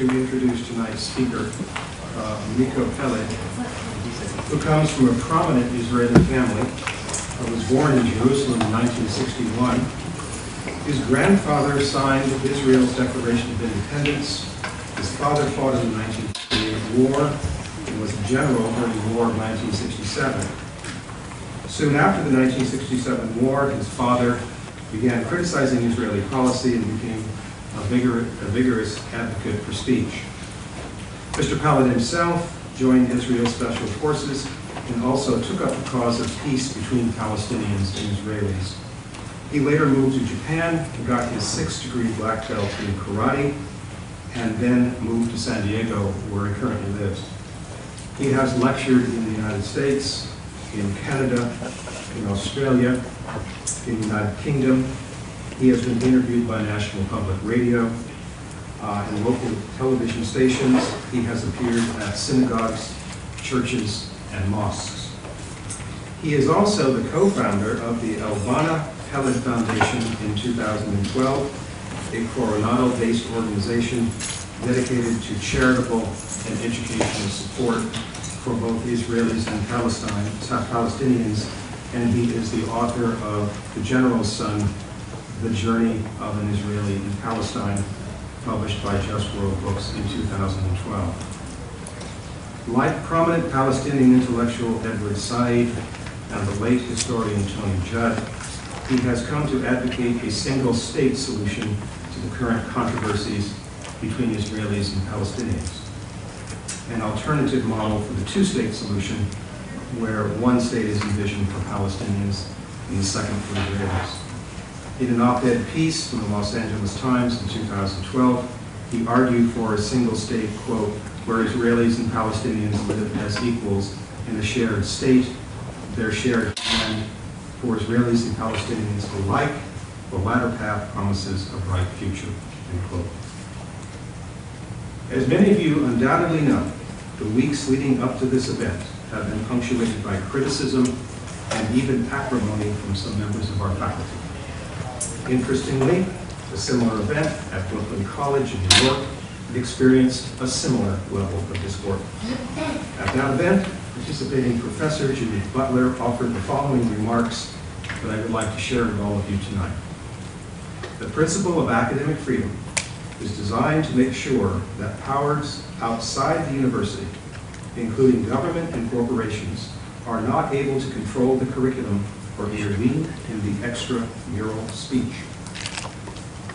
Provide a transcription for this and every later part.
to introduce tonight's speaker, Miko Peled, who comes from a prominent Israeli family. Was born in Jerusalem in 1961. His grandfather signed Israel's Declaration of Independence. His father fought in the 1948 war and was a general during the War of 1967. Soon after the 1967 war, his father began criticizing Israeli policy and became a vigorous advocate for speech. Mr. Peled himself joined Israel's Special Forces and also took up the cause of peace between Palestinians and Israelis. He later moved to Japan and got his 6th-degree black belt in karate, and then moved to San Diego, where he currently lives. He has lectured in the United States, in Canada, in Australia, in the United Kingdom. He has been interviewed by National Public Radio and local television stations. He has appeared at synagogues, churches, and mosques. He is also the co-founder of the Miko Peled Foundation in 2012, a Coronado-based organization dedicated to charitable and educational support for both Israelis and Palestinians, and he is the author of The General's Son, The Journey of an Israeli in Palestine, published by Just World Books in 2012. Like prominent Palestinian intellectual Edward Said and the late historian Tony Judd, he has come to advocate a single-state solution to the current controversies between Israelis and Palestinians, an alternative model for the two-state solution where one state is envisioned for Palestinians and the second for Israelis. In an op-ed piece in the Los Angeles Times in 2012, he argued for a single-state, quote, where Israelis and Palestinians live as equals in a shared state, their shared land, for Israelis and Palestinians alike, the latter path promises a bright future, end quote. As many of you undoubtedly know, the weeks leading up to this event have been punctuated by criticism and even acrimony from some members of our faculty. Interestingly, a similar event at Brooklyn College in New York experienced a similar level of discord. At that event, participating professor Judith Butler offered the following remarks that I would like to share with all of you tonight. The principle of academic freedom is designed to make sure that powers outside the university, including government and corporations, are not able to control the curriculum or intervene in the extramural speech.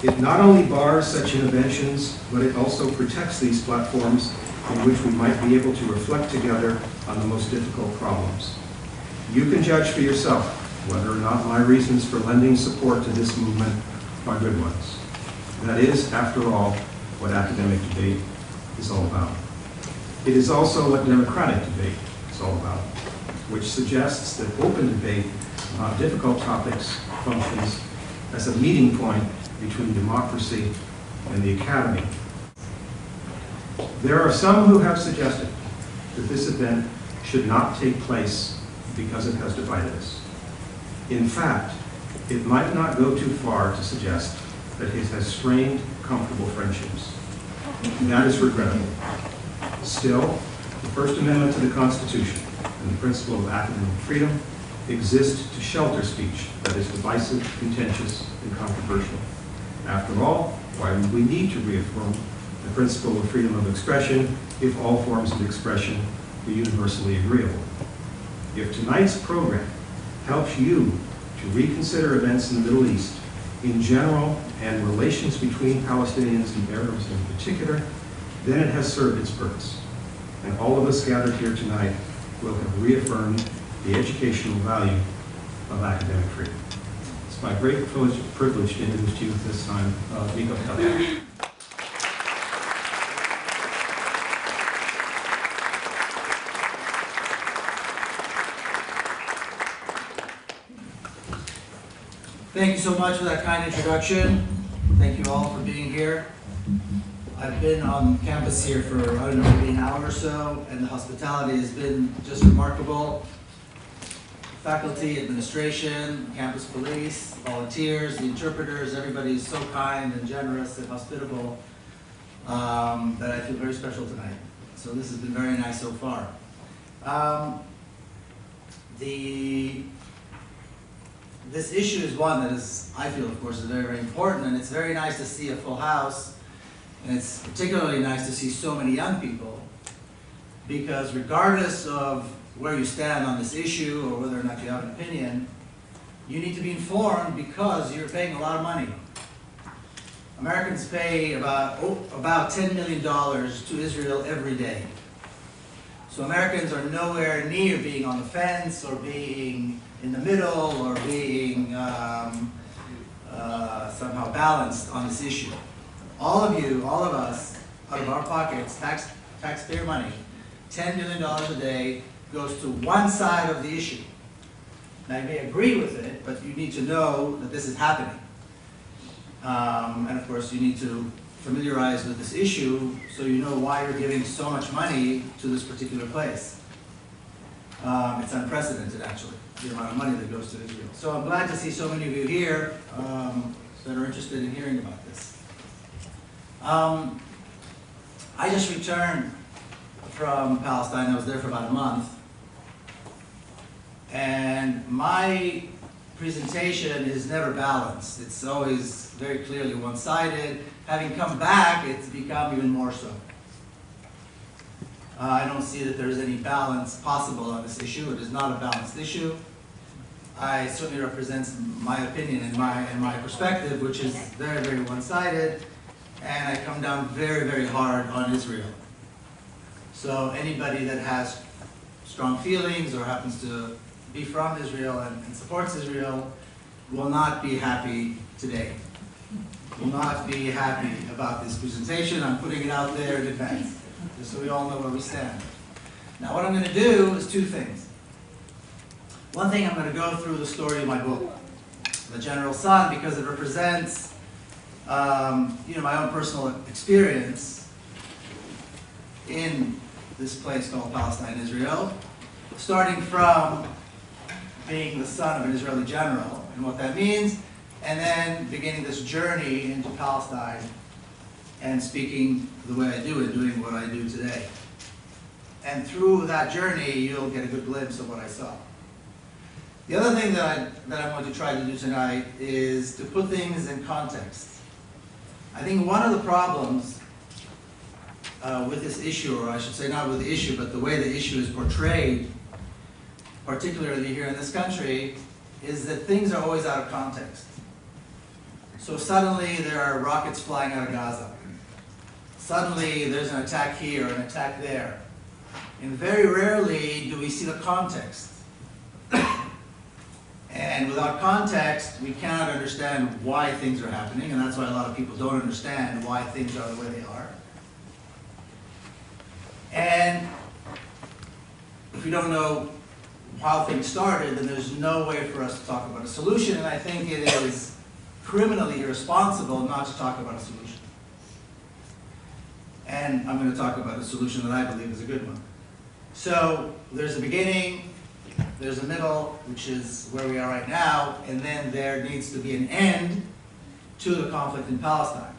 It not only bars such interventions, but it also protects these platforms in which we might be able to reflect together on the most difficult problems. You can judge for yourself whether or not my reasons for lending support to this movement are good ones. That is, after all, what academic debate is all about. It is also what democratic debate is all about, which suggests that open debate about difficult topics functions as a meeting point between democracy and the academy. There are some who have suggested that this event should not take place because it has divided us. In fact, it might not go too far to suggest that it has strained comfortable friendships. That is regrettable. Still, the First Amendment to the Constitution and the principle of academic freedom exist to shelter speech that is divisive, contentious, and controversial. After all, why would we need to reaffirm the principle of freedom of expression if all forms of expression are universally agreeable? If tonight's program helps you to reconsider events in the Middle East in general and relations between Palestinians and Arabs in particular, then it has served its purpose. And all of us gathered here tonight will have reaffirmed the educational value of academic freedom. It's my great privilege to introduce to you at this time, Miko Peled. Thank you so much for that kind introduction. Thank you all for being here. I've been on campus here for, I don't know, maybe an hour or so, and the hospitality has been just remarkable. Faculty, administration, campus police, volunteers, the interpreters, everybody is so kind and generous and hospitable. that I feel very special tonight. So this has been very nice so far. This issue is one that is, I feel, of course, is very, very important, and it's very nice to see a full house, and it's particularly nice to see so many young people, because regardless of where you stand on this issue or whether or not you have an opinion, you need to be informed because you're paying a lot of money. Americans pay about $10 million to Israel every day. So Americans are nowhere near being on the fence or being in the middle or being somehow balanced on this issue. All of you, all of us, out of our pockets, taxpayer money, $10 million a day goes to one side of the issue. Now you may agree with it, but you need to know that this is happening. And of course you need to familiarize with this issue so you know why you're giving so much money to this particular place. It's unprecedented, actually, the amount of money that goes to Israel. So I'm glad to see so many of you here that are interested in hearing about this. I just returned from Palestine. I was there for about a month. And my presentation is never balanced. It's always very clearly one-sided. Having come back, it's become even more so. I don't see that there's any balance possible on this issue. It is not a balanced issue. I certainly represent my opinion and my perspective, which is very, very one-sided, and I come down very, very hard on Israel. So anybody that has strong feelings or happens to be from Israel and supports Israel will not be happy today. Will not be happy about this presentation. I'm putting it out there in advance, just so we all know where we stand. Now what I'm going to do is two things. One thing, I'm going to go through the story of my book, The General Son, because it represents my own personal experience in this place called Palestine, Israel, starting from being the son of an Israeli general and what that means, and then beginning this journey into Palestine and speaking the way I do and doing what I do today. And through that journey, you'll get a good glimpse of what I saw. The other thing that I'm going to try to do tonight is to put things in context. I think one of the problems with this issue, or I should say not with the issue, but the way the issue is portrayed, particularly here in this country, is that things are always out of context. So suddenly there are rockets flying out of Gaza. Suddenly there's an attack here, an attack there. And very rarely do we see the context. And without context, we cannot understand why things are happening, and that's why a lot of people don't understand why things are the way they are. And if we don't know how things started, then there's no way for us to talk about a solution, and I think it is criminally irresponsible not to talk about a solution. And I'm going to talk about a solution that I believe is a good one. So there's a beginning, there's a middle, which is where we are right now, and then there needs to be an end to the conflict in Palestine.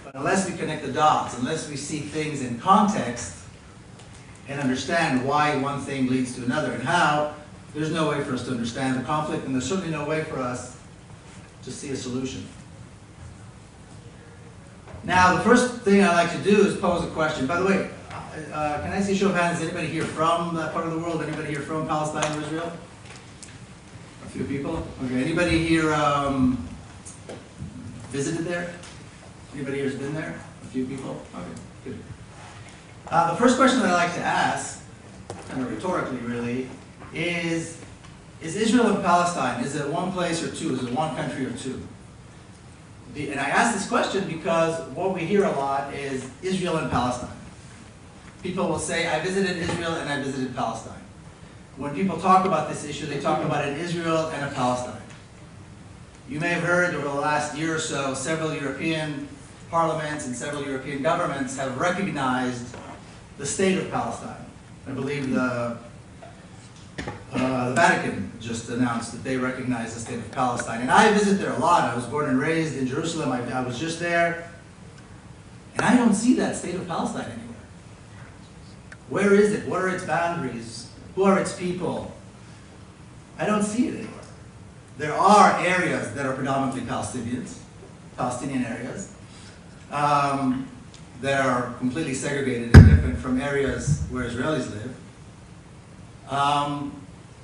But unless we connect the dots, unless we see things in context and understand why one thing leads to another and how, there's no way for us to understand the conflict, and there's certainly no way for us to see a solution. Now, the first thing I like to do is pose a question. By the way, can I see a show of hands? Is anybody here from that part of the world? Anybody here from Palestine or Israel? A few people? Okay. Anybody here visited there? Anybody here has been there? A few people? Okay, good. The first question that I like to ask, kind of rhetorically really, is Israel and Palestine, is it one place or two? Is it one country or two? And I ask this question because what we hear a lot is Israel and Palestine. People will say, I visited Israel and I visited Palestine. When people talk about this issue, they talk about an Israel and a Palestine. You may have heard over the last year or so, several European parliaments and several European governments have recognized the state of Palestine. I believe the Vatican just announced that they recognize the state of Palestine. And I visit there a lot. I was born and raised in Jerusalem. I was just there. And I don't see that state of Palestine anywhere. Where is it? What are its boundaries? Who are its people? I don't see it anywhere. There are areas that are predominantly Palestinian areas, that are completely segregated and different from areas where Israelis live.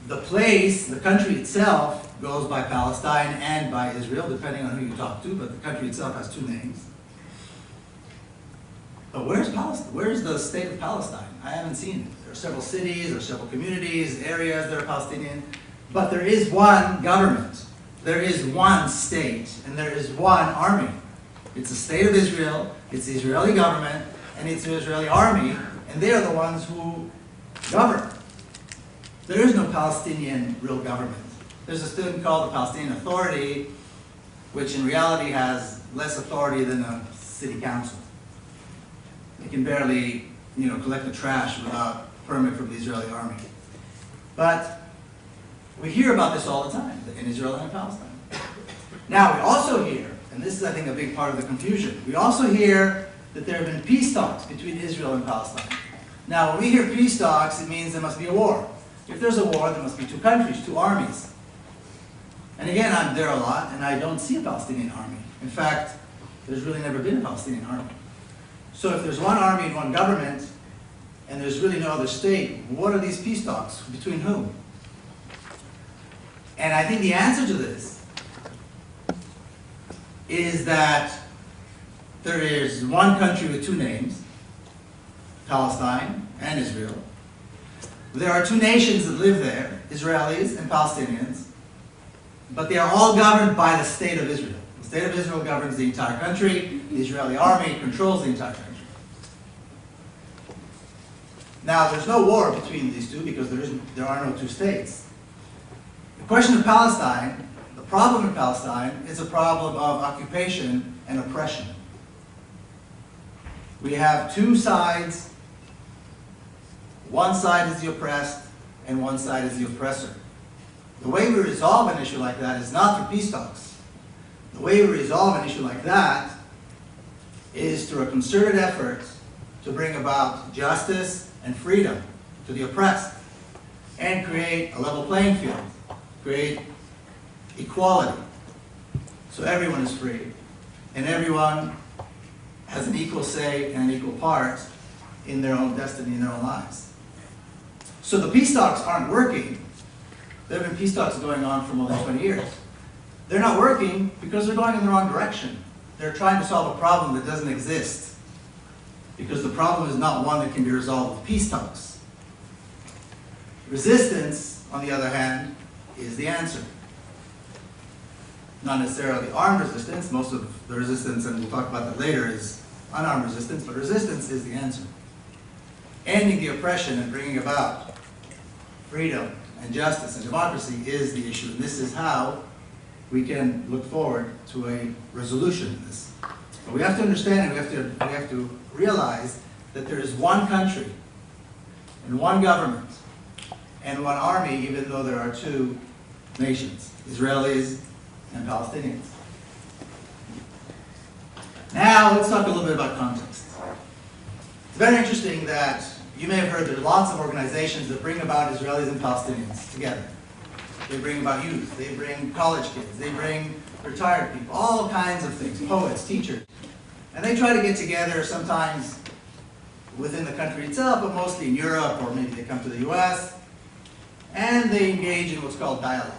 The country itself goes by Palestine and by Israel, depending on who you talk to, but the country itself has two names. But where's Palestine? Where's the state of Palestine? I haven't seen it. There are several cities, there are several communities, areas that are Palestinian, but there is one government, there is one state, and there is one army. It's the state of Israel, it's the Israeli government, and it's the Israeli army, and they are the ones who govern. There is no Palestinian real government. There's a thing called the Palestinian Authority, which in reality has less authority than a city council. They can barely, collect the trash without permit from the Israeli army. But we hear about this all the time in Israel and in Palestine. Now we also hear, and this is I think a big part of the confusion, we also hear that there have been peace talks between Israel and Palestine. Now when we hear peace talks, it means there must be a war. If there's a war, there must be two countries, two armies. And again, I'm there a lot, and I don't see a Palestinian army. In fact, there's really never been a Palestinian army. So if there's one army and one government, and there's really no other state, what are these peace talks? Between whom? And I think the answer to this is that there is one country with two names, Palestine and Israel. There are two nations that live there, Israelis and Palestinians, but they are all governed by the state of Israel. The state of Israel governs the entire country. The Israeli army controls the entire country. Now, there's no war between these two because there are no two states. The question of Palestine, the problem in Palestine, is a problem of occupation and oppression. We have two sides. One side is the oppressed, and one side is the oppressor. The way we resolve an issue like that is not through peace talks. The way we resolve an issue like that is through a concerted effort to bring about justice and freedom to the oppressed, and create a level playing field, create equality, so everyone is free, and everyone has an equal say and an equal part in their own destiny, in their own lives. So the peace talks aren't working. There have been peace talks going on for more than 20 years. They're not working because they're going in the wrong direction. They're trying to solve a problem that doesn't exist, because the problem is not one that can be resolved with peace talks. Resistance, on the other hand, is the answer. Not necessarily armed resistance. Most of the resistance, and we'll talk about that later, is unarmed resistance, but resistance is the answer. Ending the oppression and bringing about freedom and justice and democracy is the issue, and this is how we can look forward to a resolution in this. But we have to understand, and we have to realize that there is one country and one government and one army, even though there are two nations, Israelis and Palestinians. Now let's talk a little bit about context. It's very interesting that you may have heard there are lots of organizations that bring about Israelis and Palestinians together. They bring about youth, they bring college kids, they bring retired people, all kinds of things, poets, teachers. And they try to get together sometimes within the country itself, but mostly in Europe, or maybe they come to the US, and they engage in what's called dialogue.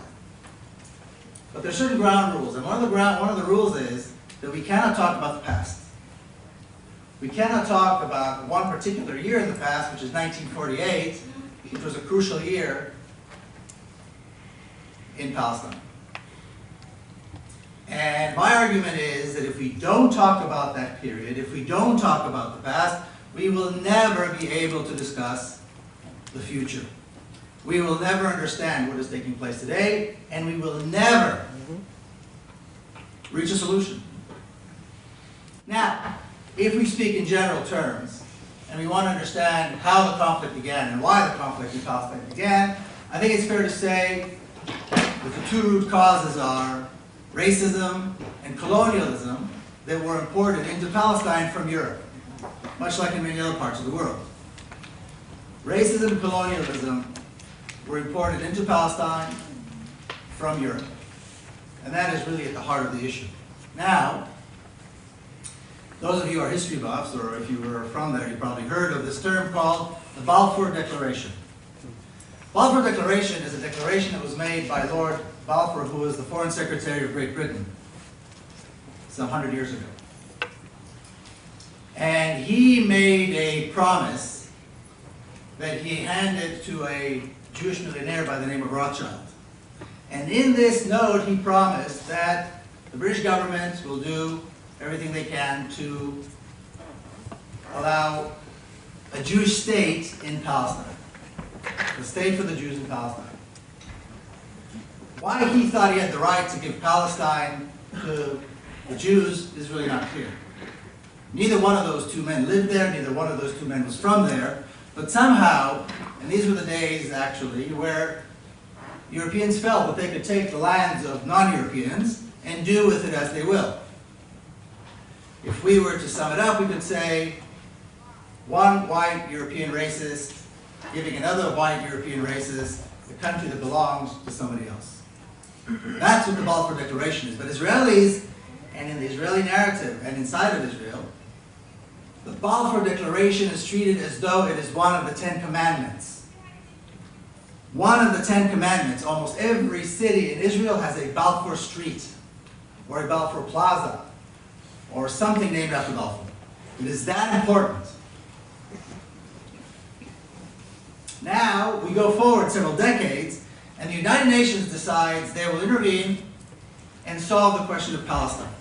But there's certain ground rules, and one of the rules is that we cannot talk about the past. We cannot talk about one particular year in the past, which is 1948, which was a crucial year in Palestine. And my argument is that if we don't talk about that period, if we don't talk about the past, we will never be able to discuss the future. We will never understand what is taking place today, and we will never reach a solution. Now, if we speak in general terms, and we want to understand how the conflict began and why the conflict in Palestine began, I think it's fair to say that the two root causes are racism and colonialism that were imported into Palestine from Europe. much like in many other parts of the world. Racism and colonialism were imported into Palestine from Europe. And that is really at the heart of the issue. Now, those of you who are history buffs, or if you were from there, you probably heard of this term called the Balfour Declaration. Balfour Declaration is a declaration that was made by Lord Balfour, who was the Foreign Secretary of Great Britain some 100 years ago. And he made a promise that he handed to a Jewish millionaire by the name of Rothschild. And in this note, he promised that the British government will do everything they can to allow a Jewish state in Palestine. The state for the Jews in Palestine. Why he thought he had the right to give Palestine to the Jews is really not clear. Neither one of those two men lived there, neither one of those two men was from there, but somehow, and these were the days actually, where Europeans felt that they could take the lands of non-Europeans and do with it as they will. If we were to sum it up, we could say one white European racist giving another white European racist the country that belongs to somebody else. That's what the Balfour Declaration is. But Israelis, and in the Israeli narrative and inside of Israel, the Balfour Declaration is treated as though it is one of the 10 Commandments. One of the 10 Commandments. Almost every city in Israel has a Balfour Street, or a Balfour Plaza, or something named after Balfour. It is that important. Now, we go forward several decades, and the United Nations decides they will intervene and solve the question of Palestine.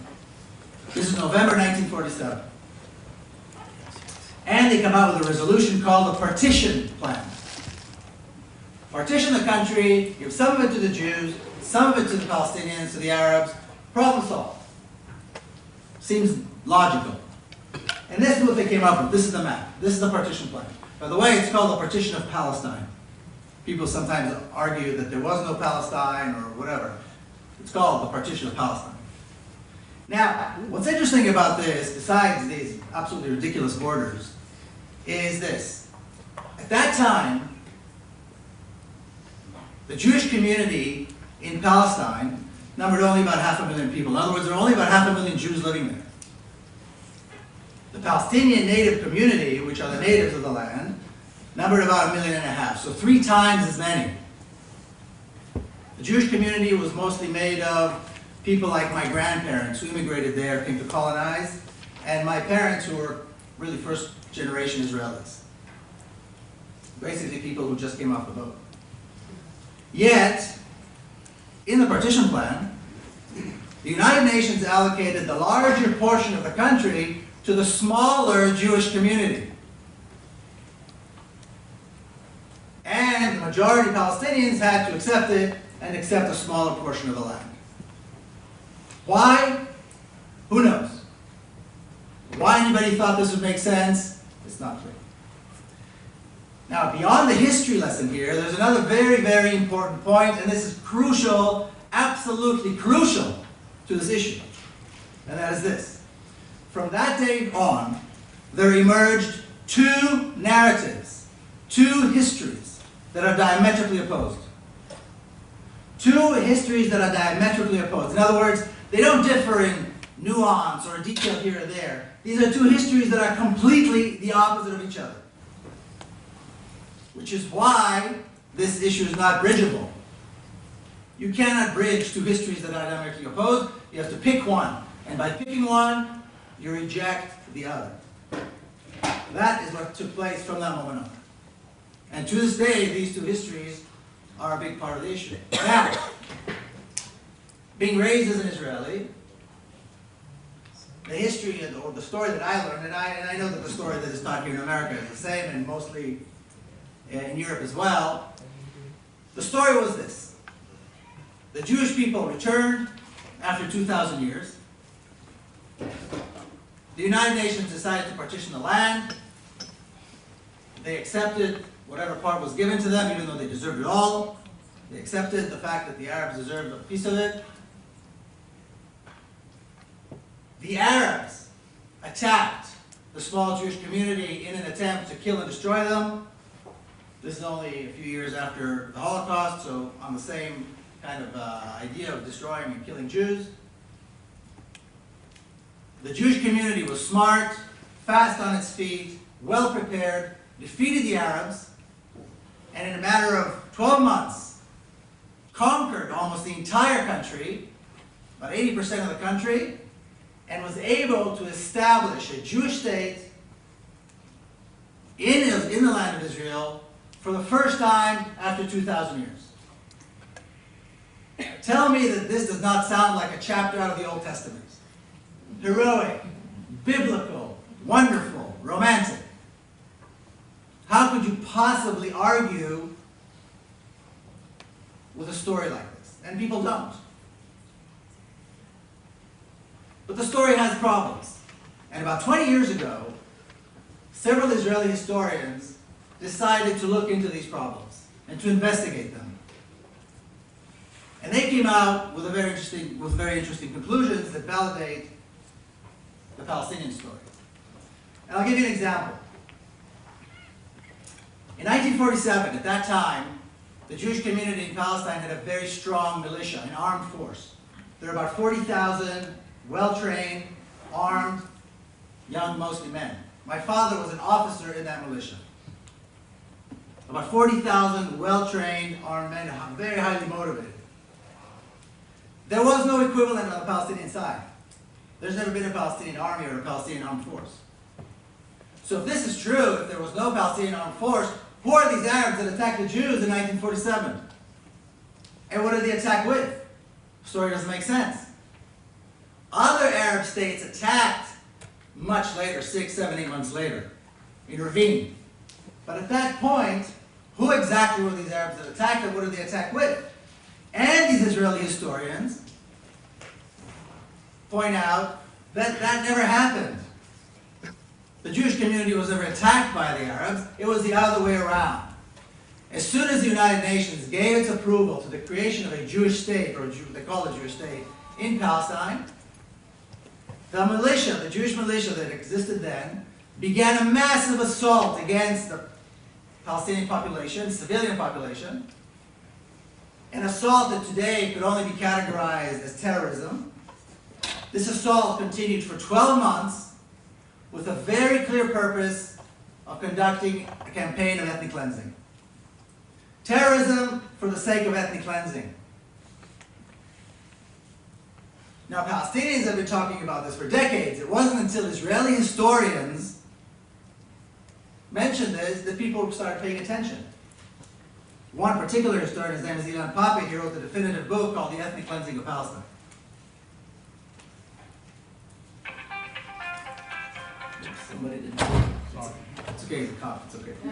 This is November 1947. And they come out with a resolution called the Partition Plan. Partition the country, give some of it to the Jews, some of it to the Palestinians, to the Arabs, problem solved. Seems logical. And this is what they came up with. This is the map. This is the partition plan. By the way, it's called the Partition of Palestine. People sometimes argue that there was no Palestine or whatever. It's called the Partition of Palestine. Now, what's interesting about this, besides these absolutely ridiculous borders, is this. At that time, the Jewish community in Palestine numbered only about 500,000 people. In other words, there were only about 500,000 Jews living there. The Palestinian native community, which are the natives of the land, numbered about 1.5 million, so 3 times as many. The Jewish community was mostly made of people like my grandparents who immigrated there, came to colonize, and my parents who were really first-generation Israelis. Basically people who just came off the boat. Yet, in the partition plan, the United Nations allocated the larger portion of the country to the smaller Jewish community. And the majority of Palestinians had to accept it and accept a smaller portion of the land. Why? Who knows? Why anybody thought this would make sense? It's not clear. Now, beyond the history lesson here, there's another very, very important point, and this is crucial, absolutely crucial to this issue. And that is this. From that day on, there emerged 2 narratives, 2 histories that are diametrically opposed. 2 histories that are diametrically opposed. In other words, they don't differ in nuance or detail here or there. These are 2 histories that are completely the opposite of each other. Which is why this issue is not bridgeable. You cannot bridge 2 histories that are diametrically opposed. You have to pick one. And by picking one, you reject the other. That is what took place from that moment on. And to this day, these 2 histories are a big part of the issue. Now, being raised as an Israeli, the history or the story that I learned, and I know that the story that is taught here in America is the same, and mostly in Europe as well. The story was this. The Jewish people returned after 2,000 years. The United Nations decided to partition the land. They accepted whatever part was given to them, even though they deserved it all. They accepted the fact that the Arabs deserved a piece of it. The Arabs attacked the small Jewish community in an attempt to kill and destroy them. This is only a few years after the Holocaust, so on the same kind of idea of destroying and killing Jews. The Jewish community was smart, fast on its feet, well prepared, defeated the Arabs, and in a matter of 12 months, conquered almost the entire country, about 80% of the country, and was able to establish a Jewish state in the land of Israel for the first time after 2,000 years. Tell me that this does not sound like a chapter out of the Old Testament. Heroic, biblical, wonderful, romantic. How could you possibly argue with a story like this? And people don't. But the story has problems. And about 20 years ago, several Israeli historians decided to look into these problems and to investigate them. And they came out with very interesting conclusions that validate the Palestinian story. And I'll give you an example. In 1947, at that time, the Jewish community in Palestine had a very strong militia, an armed force. There were about 40,000 well-trained, armed, young, mostly men. My father was an officer in that militia. About 40,000 well-trained, armed men, very highly motivated. There was no equivalent on the Palestinian side. There's never been a Palestinian army or a Palestinian armed force. So if this is true, if there was no Palestinian armed force, who are these Arabs that attacked the Jews in 1947? And what did they attack with? The story doesn't make sense. Other Arab states attacked much later, 6, 7, 8 months later, intervened. But at that point, who exactly were these Arabs that attacked and what did they attack with? And these Israeli historians point out that that never happened. The Jewish community was never attacked by the Arabs. It was the other way around. As soon as the United Nations gave its approval to the creation of a Jewish state, or they call it a Jewish state, in Palestine, the militia, the Jewish militia that existed then, began a massive assault against the Palestinian population, civilian population, an assault that today could only be categorized as terrorism. This assault continued for 12 months with a very clear purpose of conducting a campaign of ethnic cleansing. Terrorism for the sake of ethnic cleansing. Now, Palestinians have been talking about this for decades. It wasn't until Israeli historians mentioned this that people started paying attention. One particular historian, his name is Ilan Pape, he wrote a definitive book called The Ethnic Cleansing of Palestine. Somebody didn't. It's okay, he's a cop, it's okay. He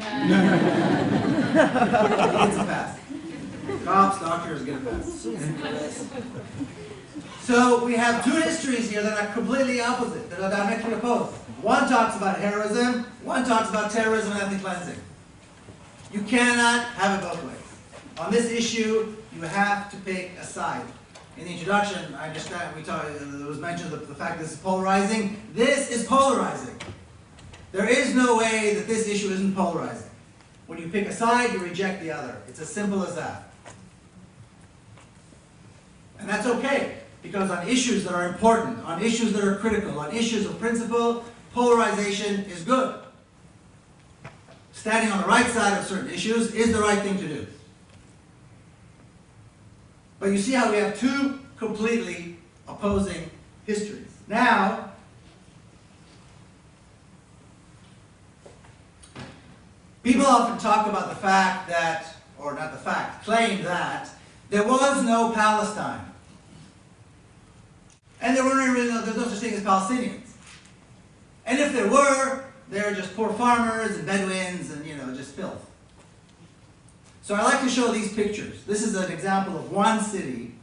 gets a pass. Cops, doctors get a pass. So we have two histories here that are completely opposite, that are diametrically opposed. One talks about heroism, one talks about terrorism and ethnic cleansing. You cannot have it both ways. On this issue, you have to pick a side. In the introduction, I understand it was mentioned the fact that this is polarizing. This is polarizing. There is no way that this issue isn't polarizing. When you pick a side, you reject the other. It's as simple as that. And that's okay, because on issues that are important, on issues that are critical, on issues of principle, polarization is good. Standing on the right side of certain issues is the right thing to do. But you see how we have two completely opposing histories. Now, people often talk about the fact that, or not the fact, claim that there was no Palestine. And there's no such thing as Palestinians. And if there were, they're just poor farmers and Bedouins and, just filth. So I like to show these pictures. This is an example of one city,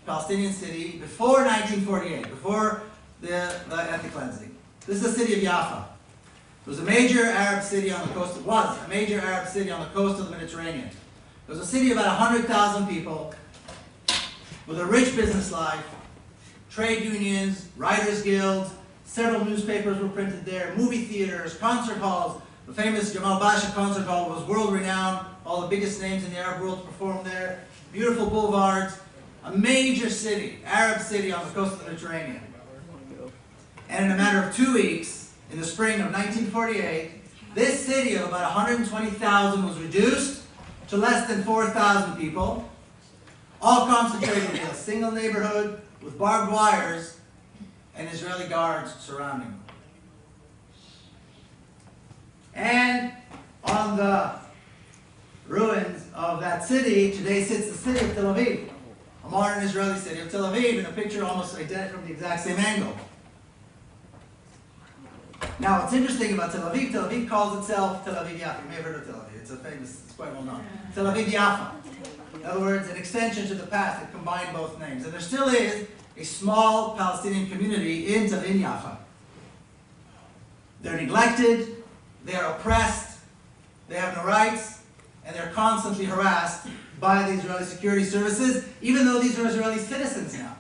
Palestinian city, before 1948, before the ethnic cleansing. This is the city of Jaffa. It was a major Arab city on the coast, a major Arab city on the coast of the Mediterranean. It was a city of about 100,000 people with a rich business life, trade unions, writers' guilds, Several newspapers were printed there, movie theaters, concert halls. The famous Jamal Basha Concert Hall was world-renowned. All the biggest names in the Arab world performed there. Beautiful boulevards, a major city, Arab city on the coast of the Mediterranean. And in a matter of 2 weeks, in the spring of 1948, this city of about 120,000 was reduced to less than 4,000 people, all concentrated in a single neighborhood with barbed wires and Israeli guards surrounding them. And on the ruins of that city, today sits the city of Tel Aviv, a modern Israeli city of Tel Aviv, in a picture almost identical from the exact same angle. Now, what's interesting about Tel Aviv calls itself Tel Aviv Yaffa. You may have heard of Tel Aviv. It's a famous, it's quite well known. Tel Aviv Yaffa. In other words, an extension to the past that combined both names. And there still is a small Palestinian community in Tel Aviv Yaffa. They're neglected, they are oppressed, they have no rights, and they're constantly harassed by the Israeli security services, even though these are Israeli citizens now.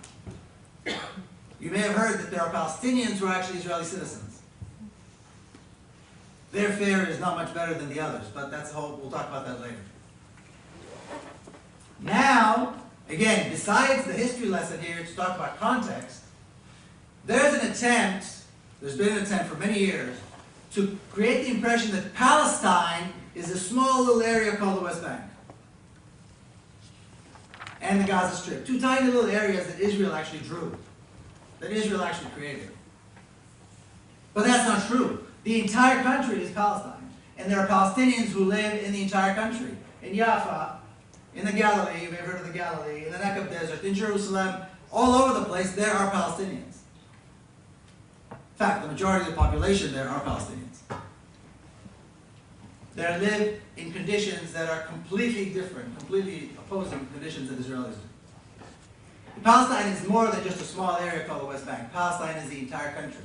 You may have heard that there are Palestinians who are actually Israeli citizens. Their fare is not much better than the others, but that's a whole, we'll talk about that later. Now, again, besides the history lesson here to talk about context, there's been an attempt for many years to create the impression that Palestine is a small little area called the West Bank and the Gaza Strip. Two tiny little areas that Israel actually drew, that Israel actually created. But that's not true. The entire country is Palestine. And there are Palestinians who live in the entire country. In Jaffa, in the Galilee, you may have heard of the Galilee, in the Negev Desert, in Jerusalem, all over the place, there are Palestinians. In fact, the majority of the population there are Palestinians. They live in conditions that are completely different, completely opposing conditions that Israelis do. Palestine is more than just a small area called the West Bank. Palestine is the entire country.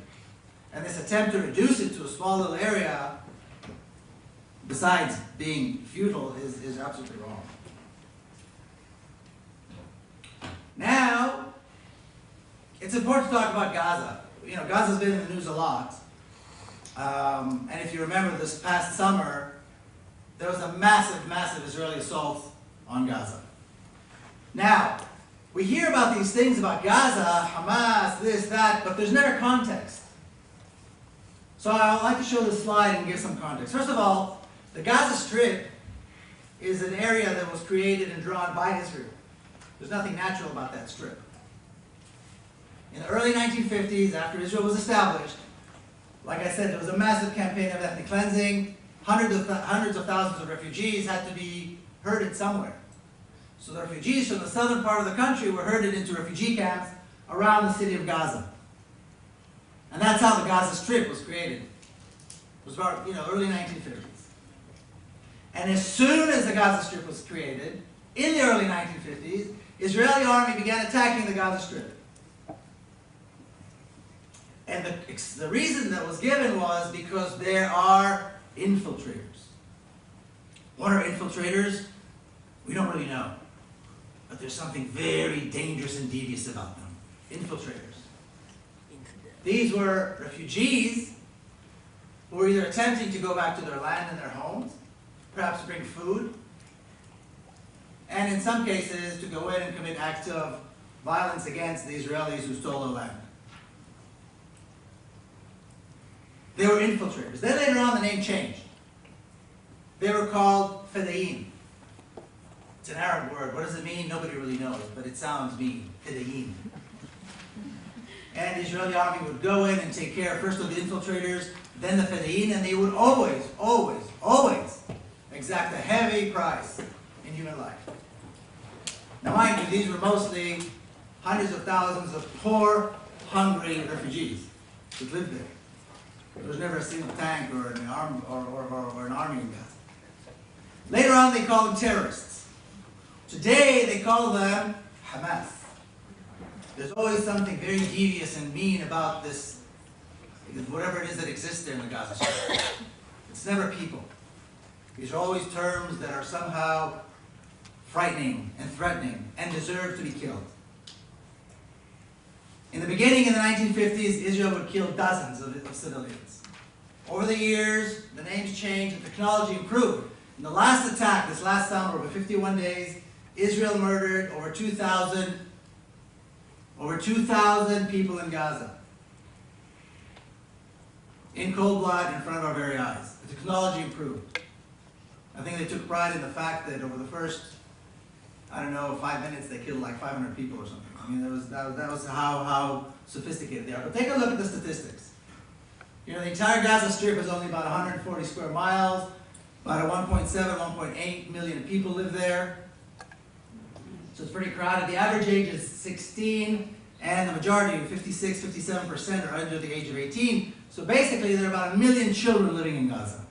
And this attempt to reduce it to a small little area, besides being futile, is absolutely wrong. Now, it's important to talk about Gaza. You know, Gaza's been in the news a lot. And if you remember this past summer, there was a massive, massive Israeli assault on Gaza. Now, we hear about these things about Gaza, Hamas, this, that, but there's never context. So I'd like to show this slide and give some context. First of all, the Gaza Strip is an area that was created and drawn by Israel. There's nothing natural about that strip. In the early 1950s, after Israel was established, like I said, there was a massive campaign of ethnic cleansing. Hundreds of thousands of refugees had to be herded somewhere. So the refugees from the southern part of the country were herded into refugee camps around the city of Gaza. And that's how the Gaza Strip was created. It was about, early 1950s. And as soon as the Gaza Strip was created, in the early 1950s, Israeli army began attacking the Gaza Strip. And the reason that was given was because there are infiltrators. What are infiltrators? We don't really know. But there's something very dangerous and devious about them. Infiltrators. These were refugees who were either attempting to go back to their land and their homes, perhaps bring food, and in some cases to go in and commit acts of violence against the Israelis who stole their land. They were infiltrators. Then later on the name changed. They were called Fedayeen. It's an Arab word. What does it mean? Nobody really knows, but it sounds mean. Fedayeen. And the Israeli army would go in and take care first of the infiltrators, then the Fedayeen, and they would always, always, always exact a heavy price in human life. Now mind you, these were mostly hundreds of thousands of poor, hungry refugees who lived there. There was never a single tank or an army in Gaza. Later on they called them terrorists. Today they call them Hamas. There's always something very devious and mean about this, whatever it is that exists there in the Gaza Strip. It's never people. These are always terms that are somehow frightening and threatening and deserve to be killed. In the beginning, in the 1950s, Israel would kill dozens of civilians. Over the years, the names changed and technology improved. In the last attack, this last summer, over 51 days, Israel murdered over 2,000 people in Gaza. In cold blood, in front of our very eyes. The technology improved. I think they took pride in the fact that over the first, 5 minutes, they killed like 500 people or something. I mean, that was how sophisticated they are. But take a look at the statistics. The entire Gaza Strip is only about 140 square miles. About 1.7, 1.8 million people live there. So it's pretty crowded. The average age is 16, and the majority, 56, 57%, are under the age of 18. So basically, there are about 1 million children living in Gaza.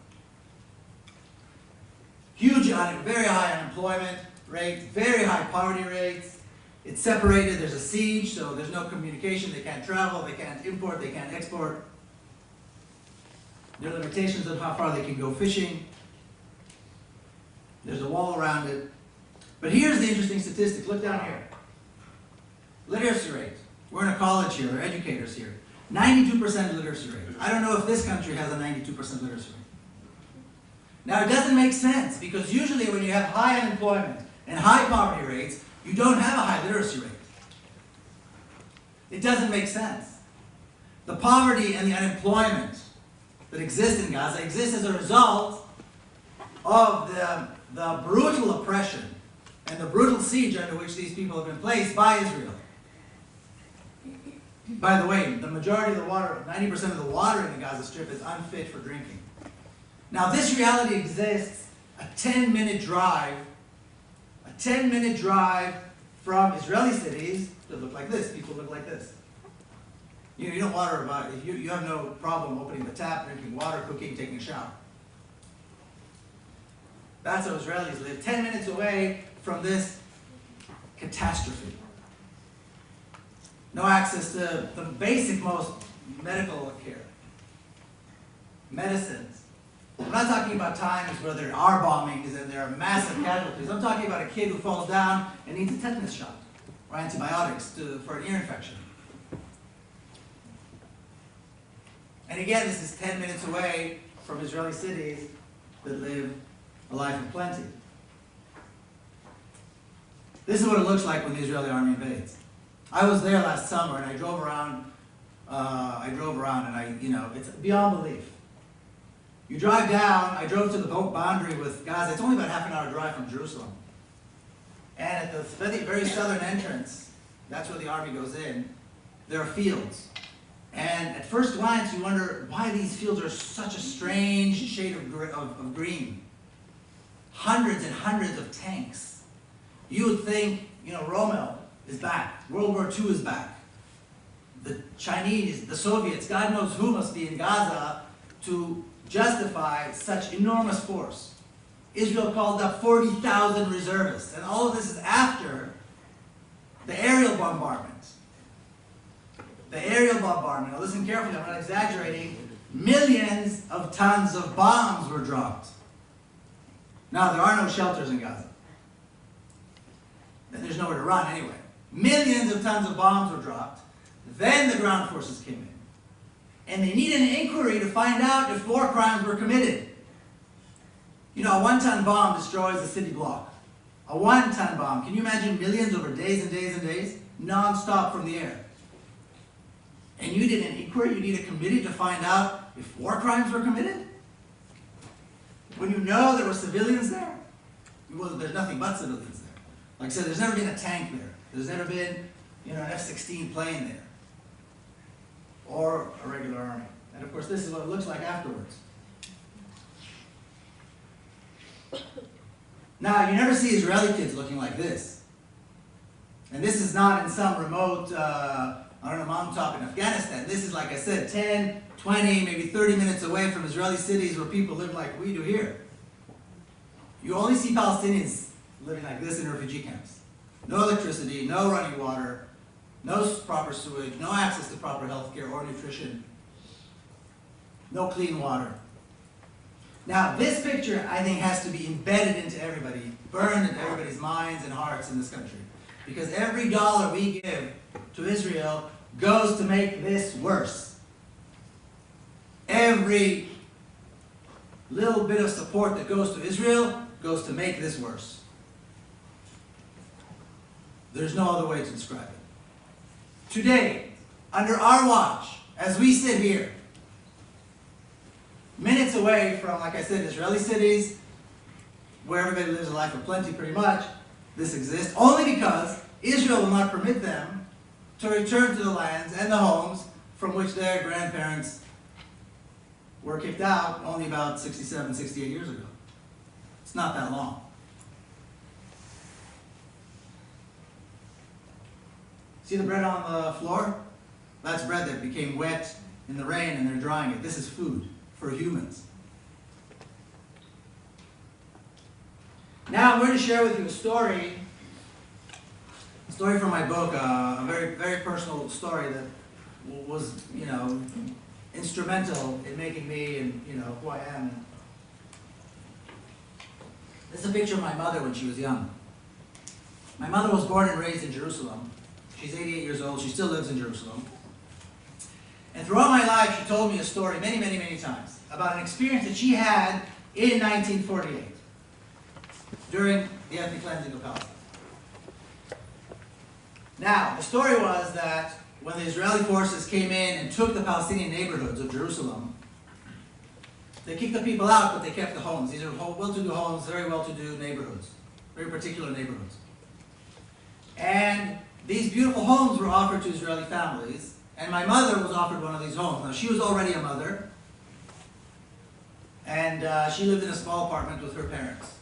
Huge, very high unemployment rate, very high poverty rates. It's separated, there's a siege, so there's no communication. They can't travel, they can't import, they can't export. There are limitations on how far they can go fishing. There's a wall around it. But here's the interesting statistic. Look down here. Literacy rate. We're in a college here, we're educators here. 92% literacy rate. I don't know if this country has a 92% literacy rate. Now it doesn't make sense, because usually when you have high unemployment and high poverty rates, you don't have a high literacy rate. It doesn't make sense. The poverty and the unemployment that exist in Gaza exist as a result of the brutal oppression and the brutal siege under which these people have been placed by Israel. By the way, the majority of the water, 90% of the water in the Gaza Strip is unfit for drinking. Now this reality exists a 10-minute drive from Israeli cities that look like this. People look like this. You don't worry about it. You have no problem opening the tap, drinking water, cooking, taking a shower. That's how Israelis live, 10 minutes away from this catastrophe. No access to the basic, most medical care, medicines. I'm not talking about times where there are bombings and there are massive casualties. I'm talking about a kid who falls down and needs a tetanus shot or antibiotics for an ear infection. And again, this is 10 minutes away from Israeli cities that live a life of plenty. This is what it looks like when the Israeli army invades. I was there last summer and I drove around. It's beyond belief. You drive down. I drove to the boundary with Gaza. It's only about half an hour drive from Jerusalem. And at the very southern entrance, that's where the army goes in, there are fields. And at first glance, you wonder why these fields are such a strange shade of green. Hundreds and hundreds of tanks. You would think, Rommel is back. World War II is back. The Chinese, the Soviets, God knows who must be in Gaza to justify such enormous force. Israel called up 40,000 reservists. And all of this is after the aerial bombardment. The aerial bombardment, now listen carefully, I'm not exaggerating, millions of tons of bombs were dropped. Now, there are no shelters in Gaza. And there's nowhere to run anyway. Millions of tons of bombs were dropped. Then the ground forces came in. And they need an inquiry to find out if war crimes were committed. A 1-ton bomb destroys a city block. A 1-ton bomb. Can you imagine millions over days and days and days? Non-stop from the air. And you did an inquiry, you need a committee to find out if war crimes were committed? When you know there were civilians there? Well, there's nothing but civilians there. Like I said, there's never been a tank there. There's never been, an F-16 plane there. Or a regular army. And of course, this is what it looks like afterwards. Now, you never see Israeli kids looking like this. And this is not in some remote, mountaintop in Afghanistan. This is, like I said, 10, 20, maybe 30 minutes away from Israeli cities where people live like we do here. You only see Palestinians living like this in refugee camps. No electricity, no running water, no proper sewage, no access to proper health care or nutrition, no clean water. Now, this picture, I think, has to be embedded into everybody, burned into everybody's minds and hearts in this country. Because every dollar we give to Israel goes to make this worse. Every little bit of support that goes to Israel goes to make this worse. There's no other way to describe it. Today, under our watch, as we sit here, minutes away from, like I said, Israeli cities, where everybody lives a life of plenty pretty much, this exists only because Israel will not permit them to return to the lands and the homes from which their grandparents were kicked out only about 67, 68 years ago. It's not that long. See the bread on the floor? That's bread that became wet in the rain and they're drying it. This is food for humans. Now I'm going to share with you a story from my book, a very, very personal story that was, instrumental in making me and, who I am. This is a picture of my mother when she was young. My mother was born and raised in Jerusalem. She's 88 years old. She still lives in Jerusalem. And throughout my life, she told me a story many, many, many times about an experience that she had in 1948 during the ethnic cleansing of Palestine. Now, the story was that when the Israeli forces came in and took the Palestinian neighborhoods of Jerusalem, they kicked the people out, but they kept the homes. These are well-to-do homes, very well-to-do neighborhoods, very particular neighborhoods. And these beautiful homes were offered to Israeli families, and my mother was offered one of these homes. Now, she was already a mother, and she lived in a small apartment with her parents.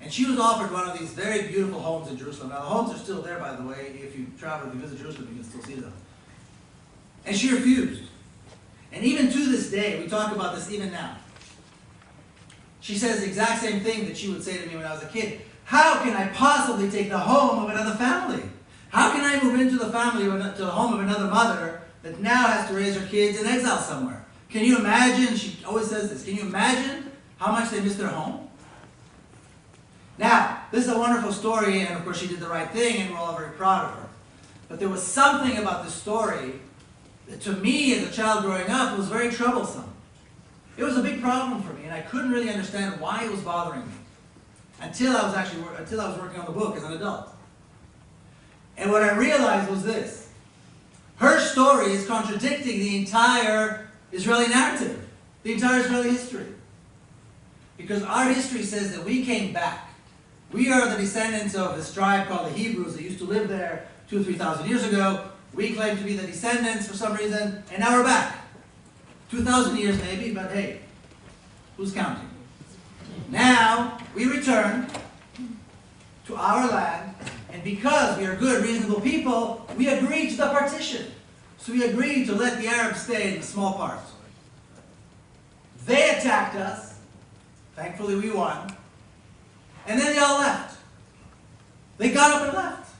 And she was offered one of these very beautiful homes in Jerusalem. Now, the homes are still there, by the way. If you travel, if you visit Jerusalem, you can still see them. And she refused. And even to this day, we talk about this even now. She says the exact same thing that she would say to me when I was a kid. How can I possibly take the home of another family? How can I move into the family, to the home of another mother that now has to raise her kids in exile somewhere? Can you imagine, she always says this, can you imagine how much they miss their home? Now, this is a wonderful story, and of course she did the right thing, and we're all very proud of her. But there was something about this story that to me as a child growing up was very troublesome. It was a big problem for me, and I couldn't really understand why it was bothering me until I was working on the book as an adult. And what I realized was this. Her story is contradicting the entire Israeli narrative, the entire Israeli history. Because our history says that we came back. We are the descendants of this tribe called the Hebrews that used to live there 2,000 or 3,000 years ago. We claim to be the descendants for some reason, and now we're back. 2,000 years maybe, but hey, who's counting? Now, we return to our land, and because we are good, reasonable people, we agree to the partition. So we agreed to let the Arabs stay in the small parts. They attacked us. Thankfully, we won. And then they all left. They got up and left.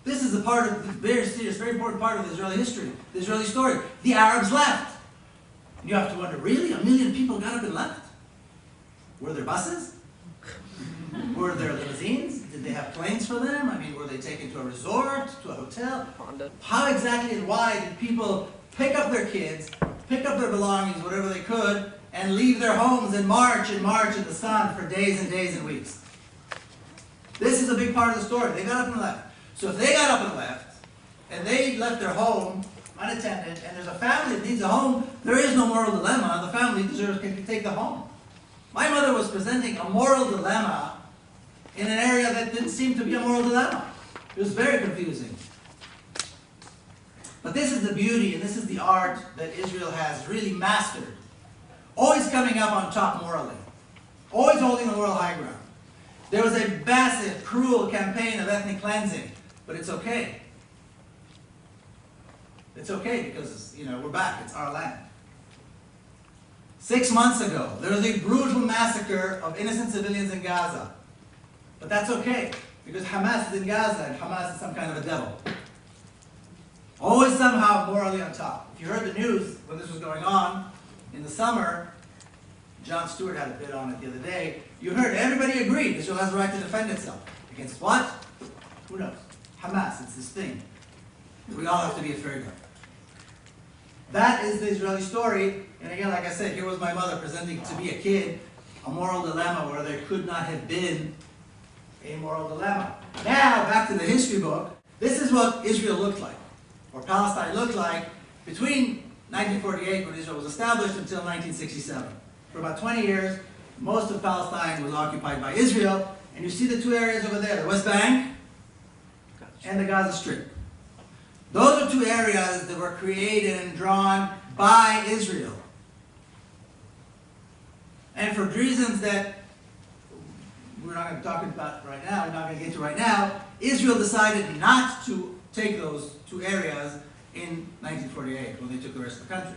This is a part of the very serious, very important part of the Israeli history, the Israeli story. The Arabs left. You have to wonder, really? 1 million people got up and left? Were there buses? Were there limousines? Did they have planes for them? I mean, were they taken to a resort, to a hotel? How exactly and why did people pick up their kids, pick up their belongings, whatever they could, and leave their homes and march in the sun for days and days and weeks? This is a big part of the story. They got up and left. So if they got up and left, and they left their home unattended, and there's a family that needs a home, there is no moral dilemma. The family can take the home. My mother was presenting a moral dilemma in an area that didn't seem to be a moral dilemma. It was very confusing. But this is the beauty, and this is the art that Israel has really mastered. Always coming up on top morally. Always holding the moral high ground. There was a massive, cruel campaign of ethnic cleansing, but it's okay. It's okay because, we're back. It's our land. 6 months ago, there was a brutal massacre of innocent civilians in Gaza. But that's okay, because Hamas is in Gaza, and Hamas is some kind of a devil. Always somehow morally on top. If you heard the news when this was going on in the summer, John Stewart had a bit on it the other day, you heard everybody agreed Israel has the right to defend itself. Against what? Who knows? Hamas, it's this thing that we all have to be afraid of. That is the Israeli story. And again, like I said, here was my mother presenting to be a kid a moral dilemma where there could not have been a moral dilemma. Now, back to the history book. This is what Israel looked like, or Palestine looked like, between 1948, when Israel was established, until 1967. For about 20 years, most of Palestine was occupied by Israel. And you see the two areas over there, the West Bank and the Gaza Strip. Those are two areas that were created and drawn by Israel. And for reasons that we're not going to talk about right now, we're not going to get to right now, Israel decided not to take those two areas in 1948 when they took the rest of the country.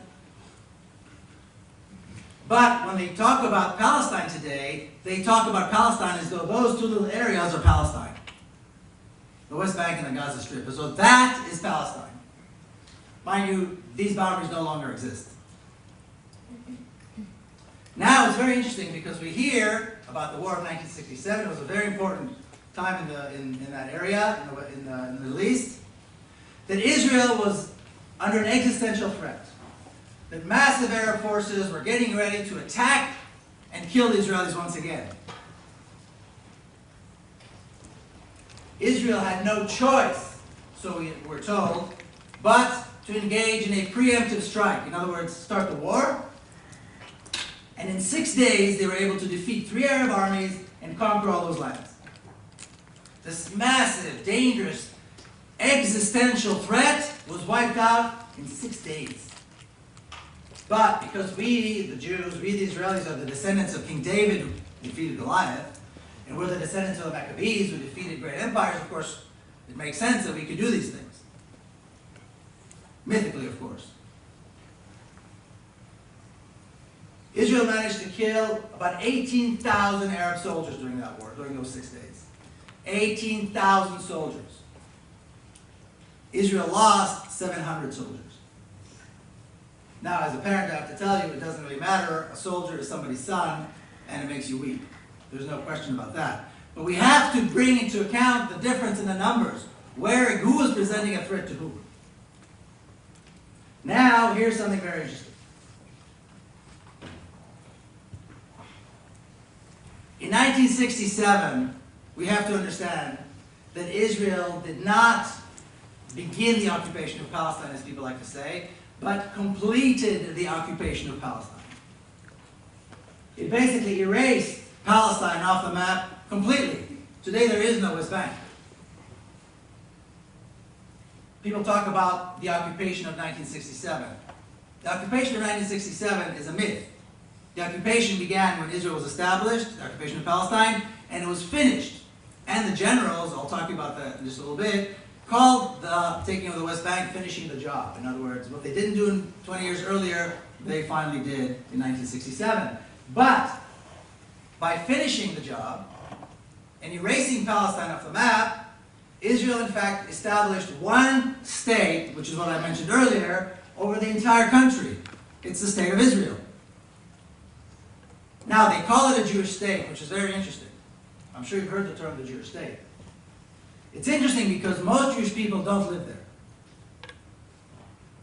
But when they talk about Palestine today, they talk about Palestine as though those two little areas are Palestine. The West Bank and the Gaza Strip. So that is Palestine. Mind you, these boundaries no longer exist. Now it's very interesting because we hear about the war of 1967. It was a very important time in that area, in the Middle East, that Israel was under an existential threat. That massive Arab forces were getting ready to attack and kill the Israelis once again. Israel had no choice, so we were told, but to engage in a preemptive strike. In other words, start the war. And in 6 days, they were able to defeat 3 Arab armies and conquer all those lands. This massive, dangerous, existential threat was wiped out in 6 days. But because we, the Jews, we the Israelis, are the descendants of King David who defeated Goliath, and we're the descendants of the Maccabees who defeated great empires, of course, it makes sense that we could do these things. Mythically, of course. Israel managed to kill about 18,000 Arab soldiers during that war, during those 6 days. 18,000 soldiers. Israel lost 700 soldiers. Now, as a parent, I have to tell you, it doesn't really matter. A soldier is somebody's son, and it makes you weep. There's no question about that. But we have to bring into account the difference in the numbers. Who was presenting a threat to who? Now, here's something very interesting. In 1967, we have to understand that Israel did not begin the occupation of Palestine, as people like to say, but completed the occupation of Palestine. It basically erased Palestine off the map completely. Today there is no West Bank. People talk about the occupation of 1967. The occupation of 1967 is a myth. The occupation began when Israel was established, the occupation of Palestine, and it was finished. And the generals, I'll talk about that in just a little bit, called the taking of the West Bank finishing the job. In other words, what they didn't do 20 years earlier, they finally did in 1967. But by finishing the job and erasing Palestine off the map, Israel in fact established one state, which is what I mentioned earlier, over the entire country. It's the state of Israel. Now they call it a Jewish state, which is very interesting. I'm sure you've heard the term the Jewish state. It's interesting because most Jewish people don't live there.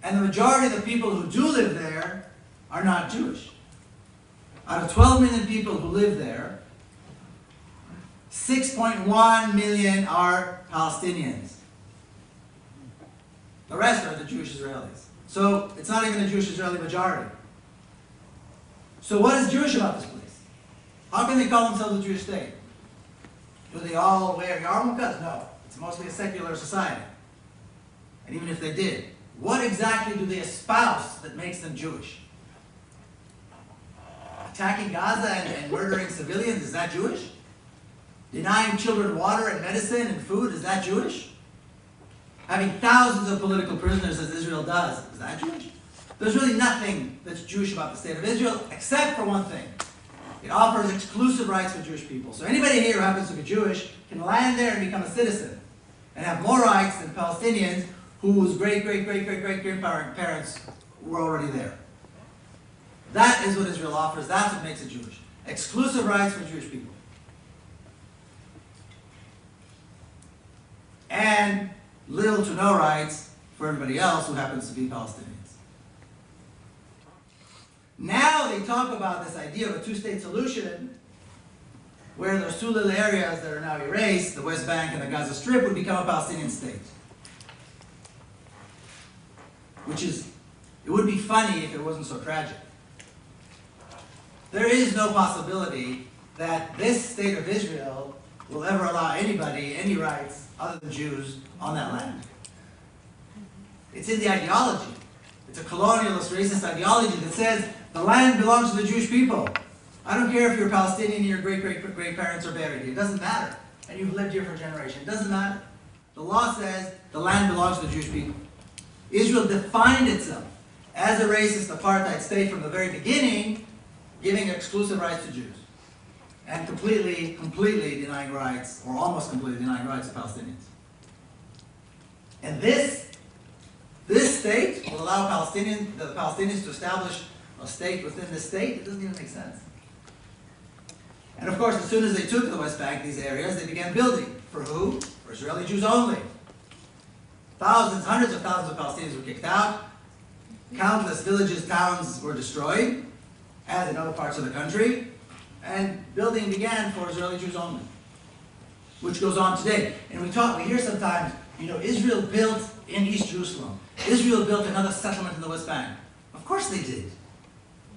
And the majority of the people who do live there are not Jewish. Out of 12 million people who live there, 6.1 million are Palestinians. The rest are the Jewish Israelis. So it's not even a Jewish Israeli majority. So what is Jewish about this place? How can they call themselves a Jewish state? Do they all wear yarmulkes? No. It's mostly a secular society. And even if they did, what exactly do they espouse that makes them Jewish? Attacking Gaza and murdering civilians, is that Jewish? Denying children water and medicine and food, is that Jewish? Having thousands of political prisoners, as Israel does, is that Jewish? There's really nothing that's Jewish about the state of Israel, except for one thing. It offers exclusive rights for Jewish people. So anybody here who happens to be Jewish can land there and become a citizen and have more rights than Palestinians whose great-great-great-great-great-grandparents were already there. That is what Israel offers. That's what makes it Jewish. Exclusive rights for Jewish people. And little to no rights for everybody else who happens to be Palestinians. Now they talk about this idea of a two-state solution, where those two little areas that are now erased, the West Bank and the Gaza Strip, would become a Palestinian state. Which is, it would be funny if it wasn't so tragic. There is no possibility that this state of Israel will ever allow anybody any rights other than Jews on that land. It's in the ideology. It's a colonialist, racist ideology that says the land belongs to the Jewish people. I don't care if you're Palestinian and your great-great-great-parents are buried here. It doesn't matter. And you've lived here for a generation. It doesn't matter. The law says the land belongs to the Jewish people. Israel defined itself as a racist apartheid state from the very beginning, giving exclusive rights to Jews. And completely denying rights, or almost completely denying rights to Palestinians. And this state will allow the Palestinians to establish a state within the state. It doesn't even make sense. And of course, as soon as they took the West Bank, these areas, they began building. For who? For Israeli Jews only. Thousands, hundreds of thousands of Palestinians were kicked out. Countless villages, towns were destroyed, as in other parts of the country. And building began for Israeli Jews only, which goes on today. And we hear sometimes, Israel built in East Jerusalem. Israel built another settlement in the West Bank. Of course they did.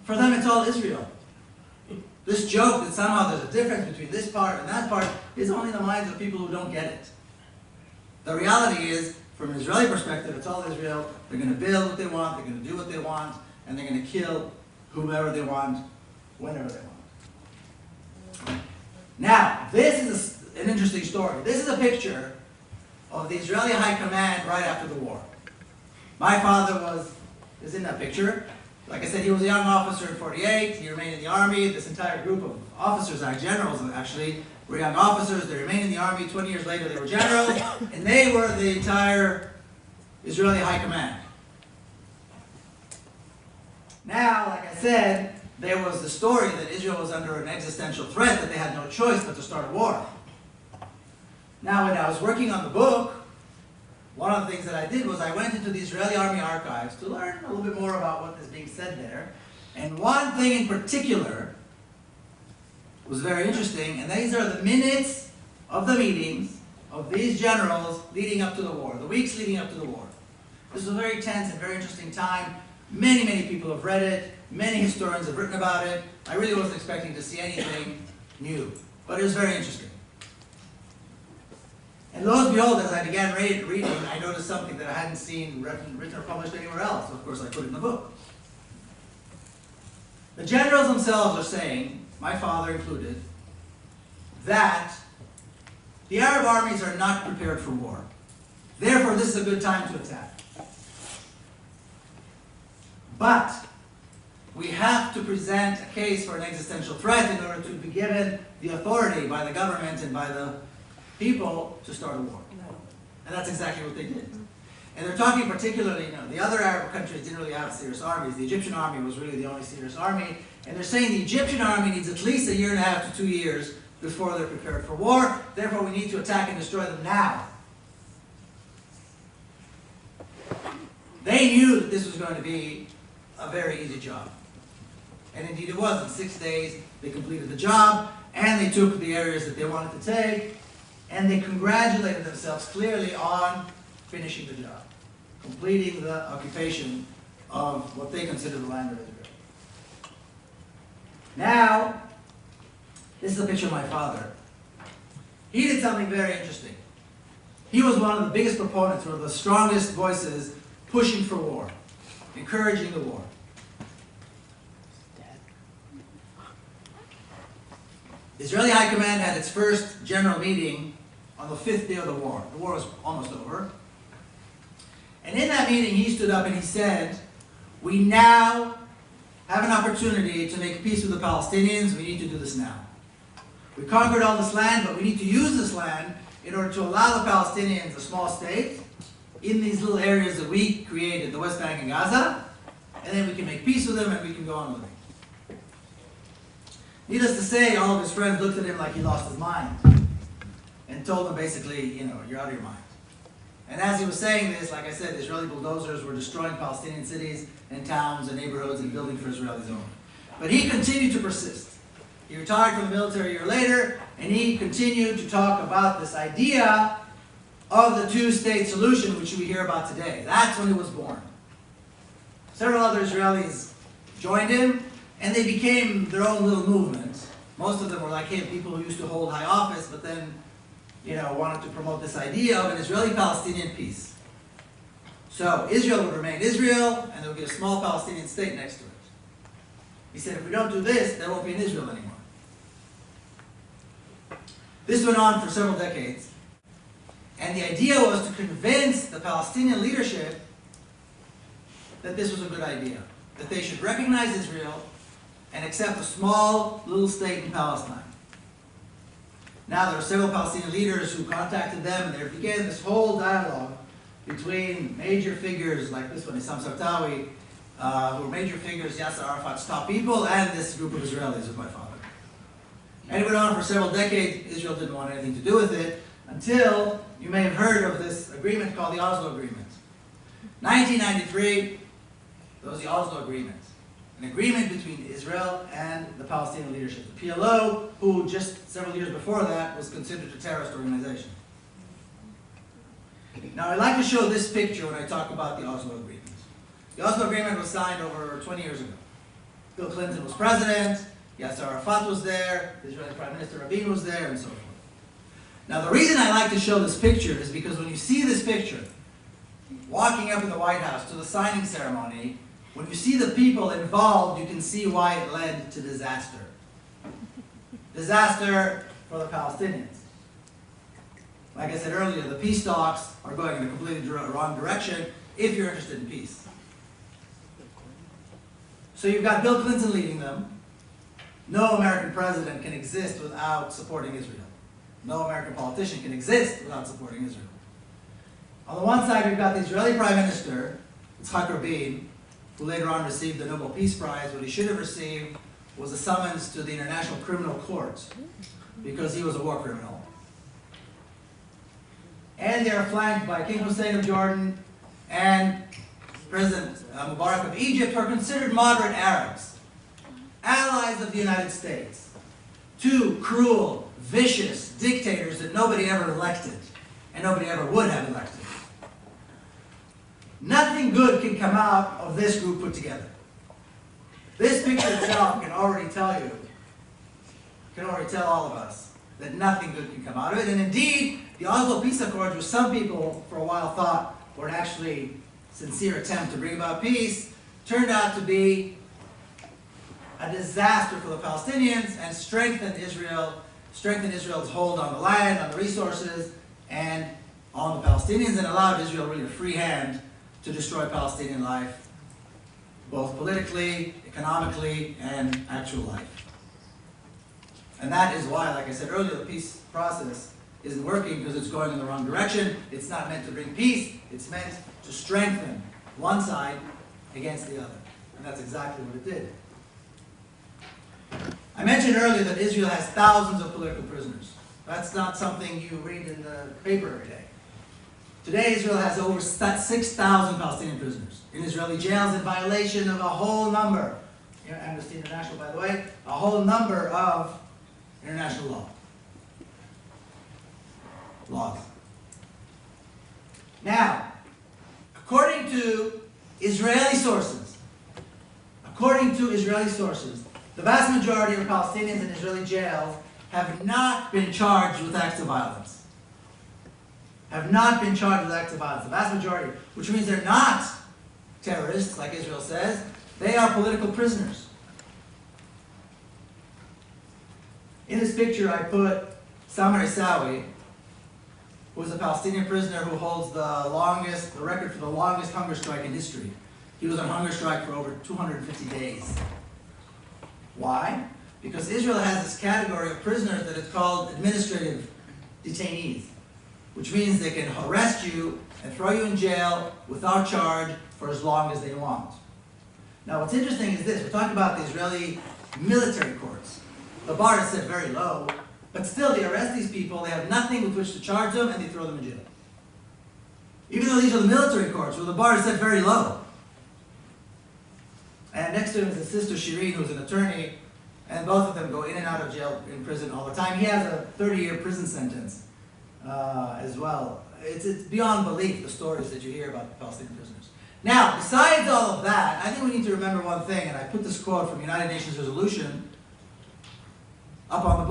For them, it's all Israel. This joke that somehow there's a difference between this part and that part is only in the minds of people who don't get it. The reality is, from an Israeli perspective, it's all Israel. They're going to build what they want, they're going to do what they want, and they're going to kill whomever they want, whenever they want. Now, this is an interesting story. This is a picture of the Israeli High Command right after the war. My father is in that picture. Like I said, he was a young officer in 48. He remained in the army. This entire group of officers, generals actually, were young officers. They remained in the army. 20 years later, they were generals. And they were the entire Israeli High Command. Now, like I said, there was the story that Israel was under an existential threat, that they had no choice but to start a war. Now, when I was working on the book, one of the things that I did was I went into the Israeli Army archives to learn a little bit more about what is being said there. And one thing in particular was very interesting, and these are the minutes of the meetings of these generals leading up to the war, the weeks leading up to the war. This was a very tense and very interesting time. Many, many people have read it. Many historians have written about it. I really wasn't expecting to see anything new, but it was very interesting. And lo and behold, as I began reading, I noticed something that I hadn't seen written or published anywhere else. So of course, I put it in the book. The generals themselves are saying, my father included, that the Arab armies are not prepared for war. Therefore, this is a good time to attack. But we have to present a case for an existential threat in order to be given the authority by the government and by the people to start a war. And that's exactly what they did. And they're talking particularly, the other Arab countries didn't really have serious armies. The Egyptian army was really the only serious army. And they're saying the Egyptian army needs at least 1.5 to 2 years before they're prepared for war. Therefore, we need to attack and destroy them now. They knew that this was going to be a very easy job. And indeed it was. In 6 days, they completed the job, and they took the areas that they wanted to take, and they congratulated themselves clearly on finishing the job, completing the occupation of what they consider the land of Israel. Now, this is a picture of my father. He did something very interesting. He was one of the biggest proponents, one of the strongest voices pushing for war, encouraging the war. The Israeli High Command had its first general meeting on the 5th day of the war. The war was almost over. And in that meeting, he stood up and he said, we now have an opportunity to make peace with the Palestinians. We need to do this now. We conquered all this land, but we need to use this land in order to allow the Palestinians a small state in these little areas that we created, the West Bank and Gaza, and then we can make peace with them and we can go on living. Needless to say, all of his friends looked at him like he lost his mind and told him basically, you're out of your mind. And as he was saying this, like I said, Israeli bulldozers were destroying Palestinian cities and towns and neighborhoods and building for Israelis only. But he continued to persist. He retired from the military a year later, and he continued to talk about this idea of the two-state solution, which we hear about today. That's when he was born. Several other Israelis joined him, and they became their own little movement. Most of them were like him, people who used to hold high office, but then, wanted to promote this idea of an Israeli-Palestinian peace. So Israel would remain Israel, and there would be a small Palestinian state next to it. He said, if we don't do this, there won't be an Israel anymore. This went on for several decades, and the idea was to convince the Palestinian leadership that this was a good idea, that they should recognize Israel and accept a small little state in Palestine. Now there are several Palestinian leaders who contacted them, and there began this whole dialogue between major figures like this one, Issam Sartawi, who were major figures, Yasser Arafat's top people, and this group of Israelis with my father. And it went on for several decades. Israel didn't want anything to do with it, until you may have heard of this agreement called the Oslo Agreements. 1993, that was the Oslo Agreements. An agreement between Israel and the Palestinian leadership. The PLO, who just several years before that was considered a terrorist organization. Now I'd like to show this picture when I talk about the Oslo Agreements. The Oslo Agreement was signed over 20 years ago. Bill Clinton was president, Yasser Arafat was there, the Israeli Prime Minister Rabin was there, and so forth. Now the reason I like to show this picture is because when you see this picture, walking up in the White House to the signing ceremony, when you see the people involved, you can see why it led to disaster. Disaster for the Palestinians. Like I said earlier, the peace talks are going in a completely wrong direction if you're interested in peace. So you've got Bill Clinton leading them. No American president can exist without supporting Israel. No American politician can exist without supporting Israel. On the one side, you've got the Israeli Prime Minister, Yitzhak Rabin, who later on received the Nobel Peace Prize. What he should have received was a summons to the International Criminal Court because he was a war criminal. And they are flanked by King Hussein of Jordan and President Mubarak of Egypt, who are considered moderate Arabs, allies of the United States. Two cruel, vicious dictators that nobody ever elected, and nobody ever would have elected. Nothing good can come out of this group put together. This picture itself can already tell all of us that nothing good can come out of it. And indeed, the Oslo Peace Accords, which some people for a while thought were an actually sincere attempt to bring about peace, turned out to be a disaster for the Palestinians and strengthened Israel's hold on the land, on the resources, and on the Palestinians, and allowed Israel really a free hand to destroy Palestinian life, both politically, economically, and actual life. And that is why, like I said earlier, the peace process isn't working, because it's going in the wrong direction. It's not meant to bring peace, it's meant to strengthen one side against the other. And that's exactly what it did. I mentioned earlier that Israel has thousands of political prisoners. That's not something you read in the paper every day. Today, Israel has over 6,000 Palestinian prisoners in Israeli jails in violation of a whole number, Amnesty International, by the way, a whole number of international laws. Now, according to Israeli sources, the vast majority of Palestinians in Israeli jails have not been charged with acts of violence. The vast majority, which means they're not terrorists, like Israel says. They are political prisoners. In this picture, I put Samer Isawi, who is a Palestinian prisoner who holds the record for the longest hunger strike in history. He was on hunger strike for over 250 days. Why? Because Israel has this category of prisoners that is called administrative detainees, which means they can arrest you and throw you in jail without charge for as long as they want. Now what's interesting is this, we're talking about the Israeli military courts. The bar is set very low, but still they arrest these people, they have nothing with which to charge them, and they throw them in jail. Even though these are the military courts, where the bar is set very low. And next to him is his sister Shireen, who's an attorney, and both of them go in and out of jail, in prison all the time. He has a 30-year prison sentence as well. It's beyond belief, the stories that you hear about the Palestinian prisoners. Now, besides all of that, I think we need to remember one thing, and I put this quote from United Nations resolution up on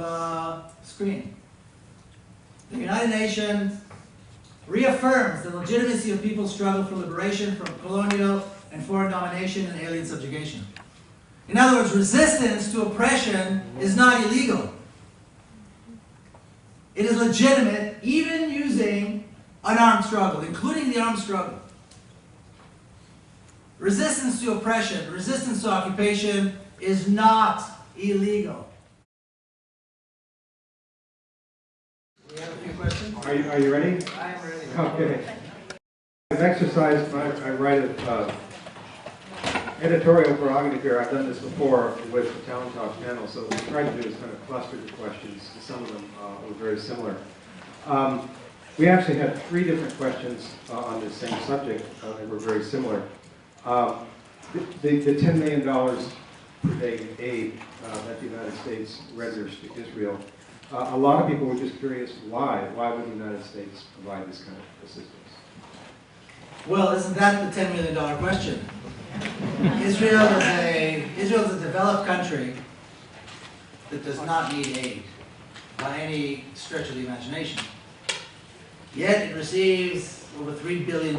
the screen. The United Nations reaffirms the legitimacy of people's struggle for liberation from colonial and foreign domination and alien subjugation. In other words, resistance to oppression is not illegal. It is legitimate, even using an armed struggle, including the armed struggle. Resistance to oppression, resistance to occupation is not illegal. We have a few questions? Are you ready? I am ready. Okay. I've exercised, I write an editorial prerogative here. I've done this before with the Talon Talk panel, so what we tried to do is kind of cluster the questions. Some of them were very similar. We actually had 3 different questions on the same subject that were very similar. The $10 million per day in aid that the United States renders to Israel, a lot of people were just curious why. Why would the United States provide this kind of assistance? Well, isn't that the $10 million question? Israel is a developed country that does not need aid by any stretch of the imagination. Yet it receives over $3 billion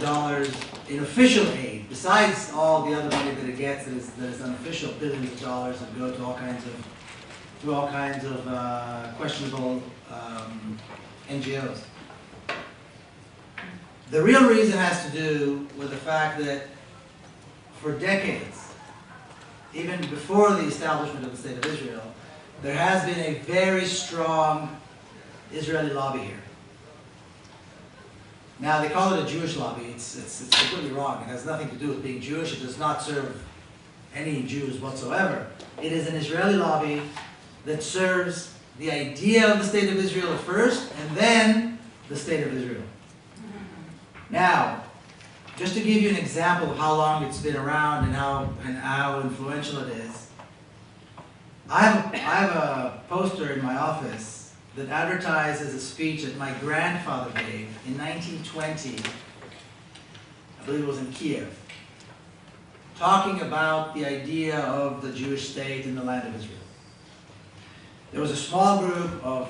in official aid, besides all the other money that it gets that is unofficial, billions of dollars that go to all kinds of questionable NGOs. The real reason has to do with the fact that for decades, even before the establishment of the State of Israel, there has been a very strong Israeli lobby here. Now, they call it a Jewish lobby. It's completely wrong. It has nothing to do with being Jewish. It does not serve any Jews whatsoever. It is an Israeli lobby that serves the idea of the State of Israel at first, and then the State of Israel. Now, just to give you an example of how long it's been around and how influential it is, I have a poster in my office that advertises a speech that my grandfather gave in 1920, I believe it was in Kiev, talking about the idea of the Jewish state in the land of Israel. There was a small group of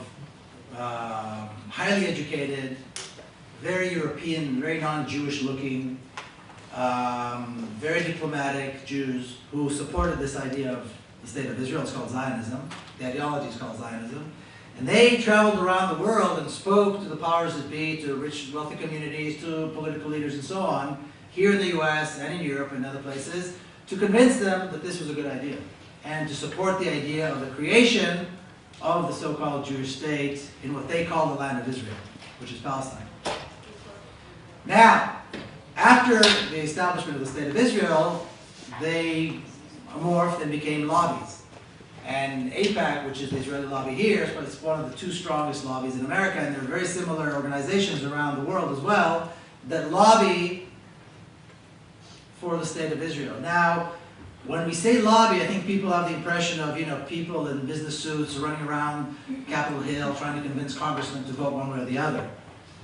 highly educated, very European, very non-Jewish looking, very diplomatic Jews who supported this idea of the State of Israel. It's called Zionism. The ideology is called Zionism. And they traveled around the world and spoke to the powers that be, to rich, wealthy communities, to political leaders and so on, here in the US and in Europe and other places, to convince them that this was a good idea and to support the idea of the creation of the so-called Jewish state in what they call the land of Israel, which is Palestine. Now, after the establishment of the State of Israel, they morphed and became lobbies. And AIPAC, which is the Israeli lobby here, is one of the 2 strongest lobbies in America, and there are very similar organizations around the world as well that lobby for the State of Israel. Now, when we say lobby, I think people have the impression of, people in business suits running around Capitol Hill trying to convince congressmen to vote one way or the other.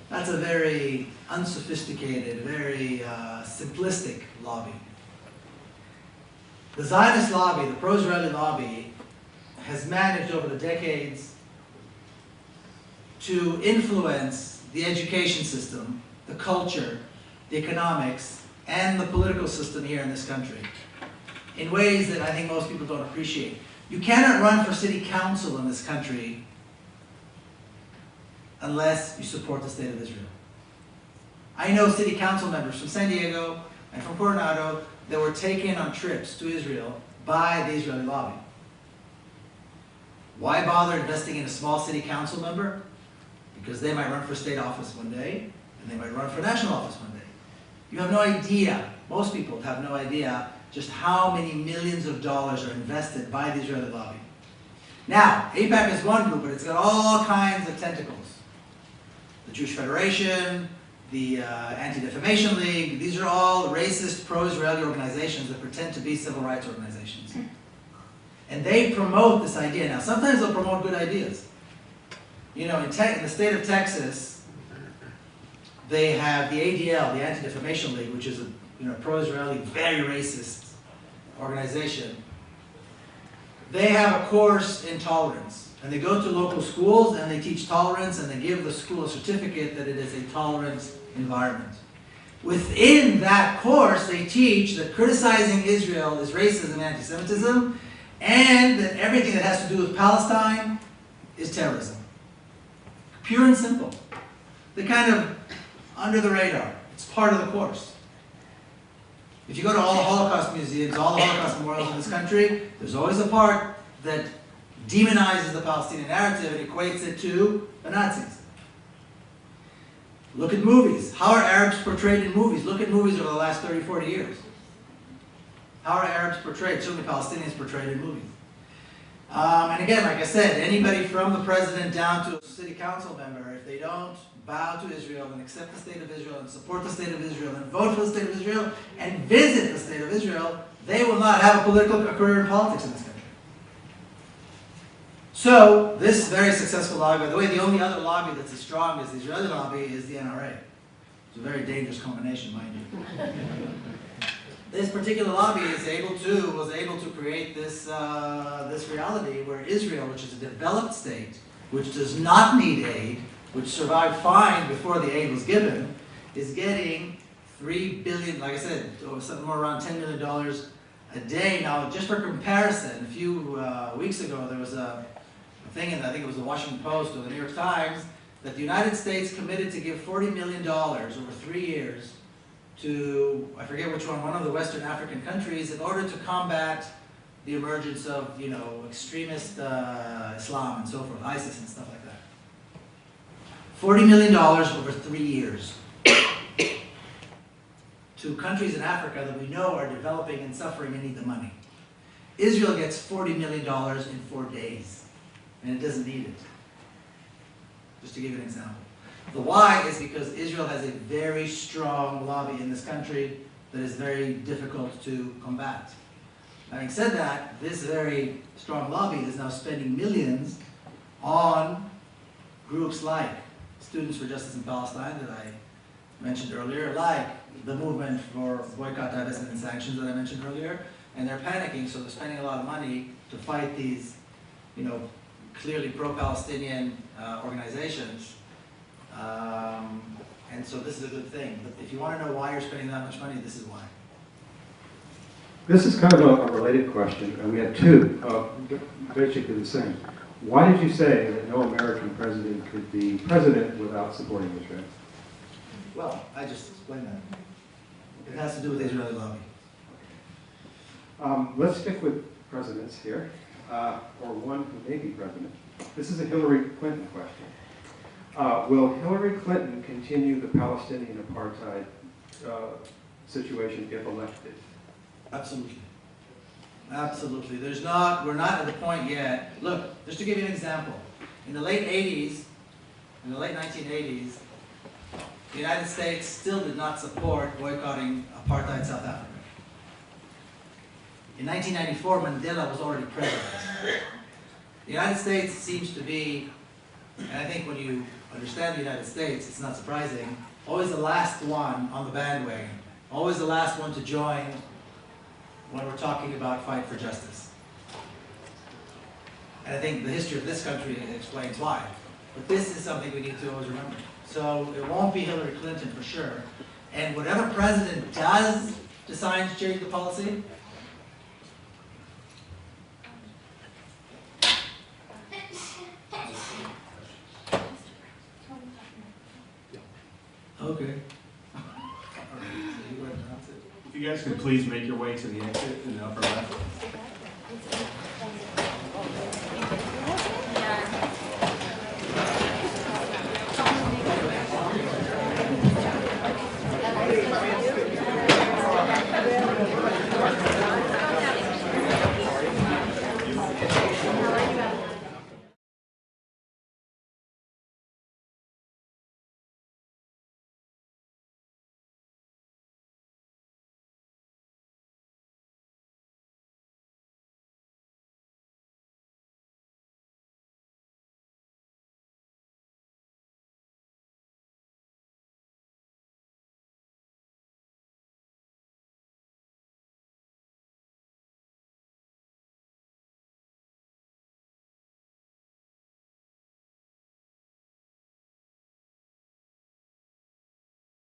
That's a very unsophisticated, very simplistic lobby. The Zionist lobby, the pro-Israeli lobby, has managed over the decades to influence the education system, the culture, the economics, and the political system here in this country in ways that I think most people don't appreciate. You cannot run for city council in this country unless you support the State of Israel. I know city council members from San Diego and from Coronado that were taken on trips to Israel by the Israeli lobby. Why bother investing in a small city council member? Because they might run for state office one day, and they might run for national office one day. You have no idea, most people have no idea, just how many millions of dollars are invested by the Israeli lobby. Now, AIPAC is one group, but it's got all kinds of tentacles. The Jewish Federation, the Anti-Defamation League. These are all racist, pro-Israeli organizations that pretend to be civil rights organizations. And they promote this idea. Now, sometimes they'll promote good ideas. You know, in the state of Texas, they have the ADL, the Anti-Defamation League, which is a pro-Israeli, very racist organization. They have a course in tolerance. And they go to local schools and they teach tolerance and they give the school a certificate that it is a tolerant environment. Within that course, they teach that criticizing Israel is racism and anti-Semitism, and that everything that has to do with Palestine is terrorism. Pure and simple. They're kind of under the radar. It's part of the course. If you go to all the Holocaust museums, all the Holocaust memorials in this country, there's always a part that demonizes the Palestinian narrative and equates it to the Nazis. Look at movies. How are Arabs portrayed in movies? Look at movies over the last 30, 40 years. How are Arabs portrayed? Certainly Palestinians portrayed in movies. And again, like I said, anybody from the president down to a city council member, if they don't bow to Israel and accept the state of Israel and support the state of Israel and vote for the state of Israel and visit the state of Israel, they will not have a political career in politics in this country. So, this very successful lobby, by the way, the only other lobby that's as strong as the Israeli lobby is the NRA. It's a very dangerous combination, mind you. This particular lobby was able to create this reality where Israel, which is a developed state, which does not need aid, which survived fine before the aid was given, is getting $3 billion, like I said, something more around $10 million a day. Now, just for comparison, a few weeks ago, there was a thing in, I think it was the Washington Post or the New York Times, that the United States committed to give $40 million over 3 years to, I forget which one of the Western African countries in order to combat the emergence of, extremist Islam and so forth, ISIS and stuff like that. $40 million over 3 years to countries in Africa that we know are developing and suffering and need the money. Israel gets $40 million in 4 days, and it doesn't need it. Just to give you an example. The why is because Israel has a very strong lobby in this country that is very difficult to combat. Having said that, this very strong lobby is now spending millions on groups like Students for Justice in Palestine that I mentioned earlier, like the movement for boycott, divestment, and sanctions that I mentioned earlier, and they're panicking, so they're spending a lot of money to fight these, clearly pro-Palestinian organizations. And so this is a good thing. But if you want to know why you're spending that much money, this is why. This is kind of a related question, and we had two, basically the same. Why did you say that no American president could be president without supporting Israel? Well, I just explained that. It has to do with the Israeli lobby. Let's stick with presidents here, or one who may be president. This is a Hillary Clinton question. Will Hillary Clinton continue the Palestinian apartheid situation if elected? Absolutely. Absolutely. We're not at the point yet. Look, just to give you an example. In the late 80s, in the late 1980s, the United States still did not support boycotting apartheid South Africa. In 1994, Mandela was already president. The United States seems to be, and I think when you understand the United States, it's not surprising, always the last one on the bandwagon, always the last one to join when we're talking about fight for justice. And I think the history of this country explains why. But this is something we need to always remember. So it won't be Hillary Clinton for sure. And whatever president does decide to change the policy, okay. If you guys could please make your way to the exit in the upper left.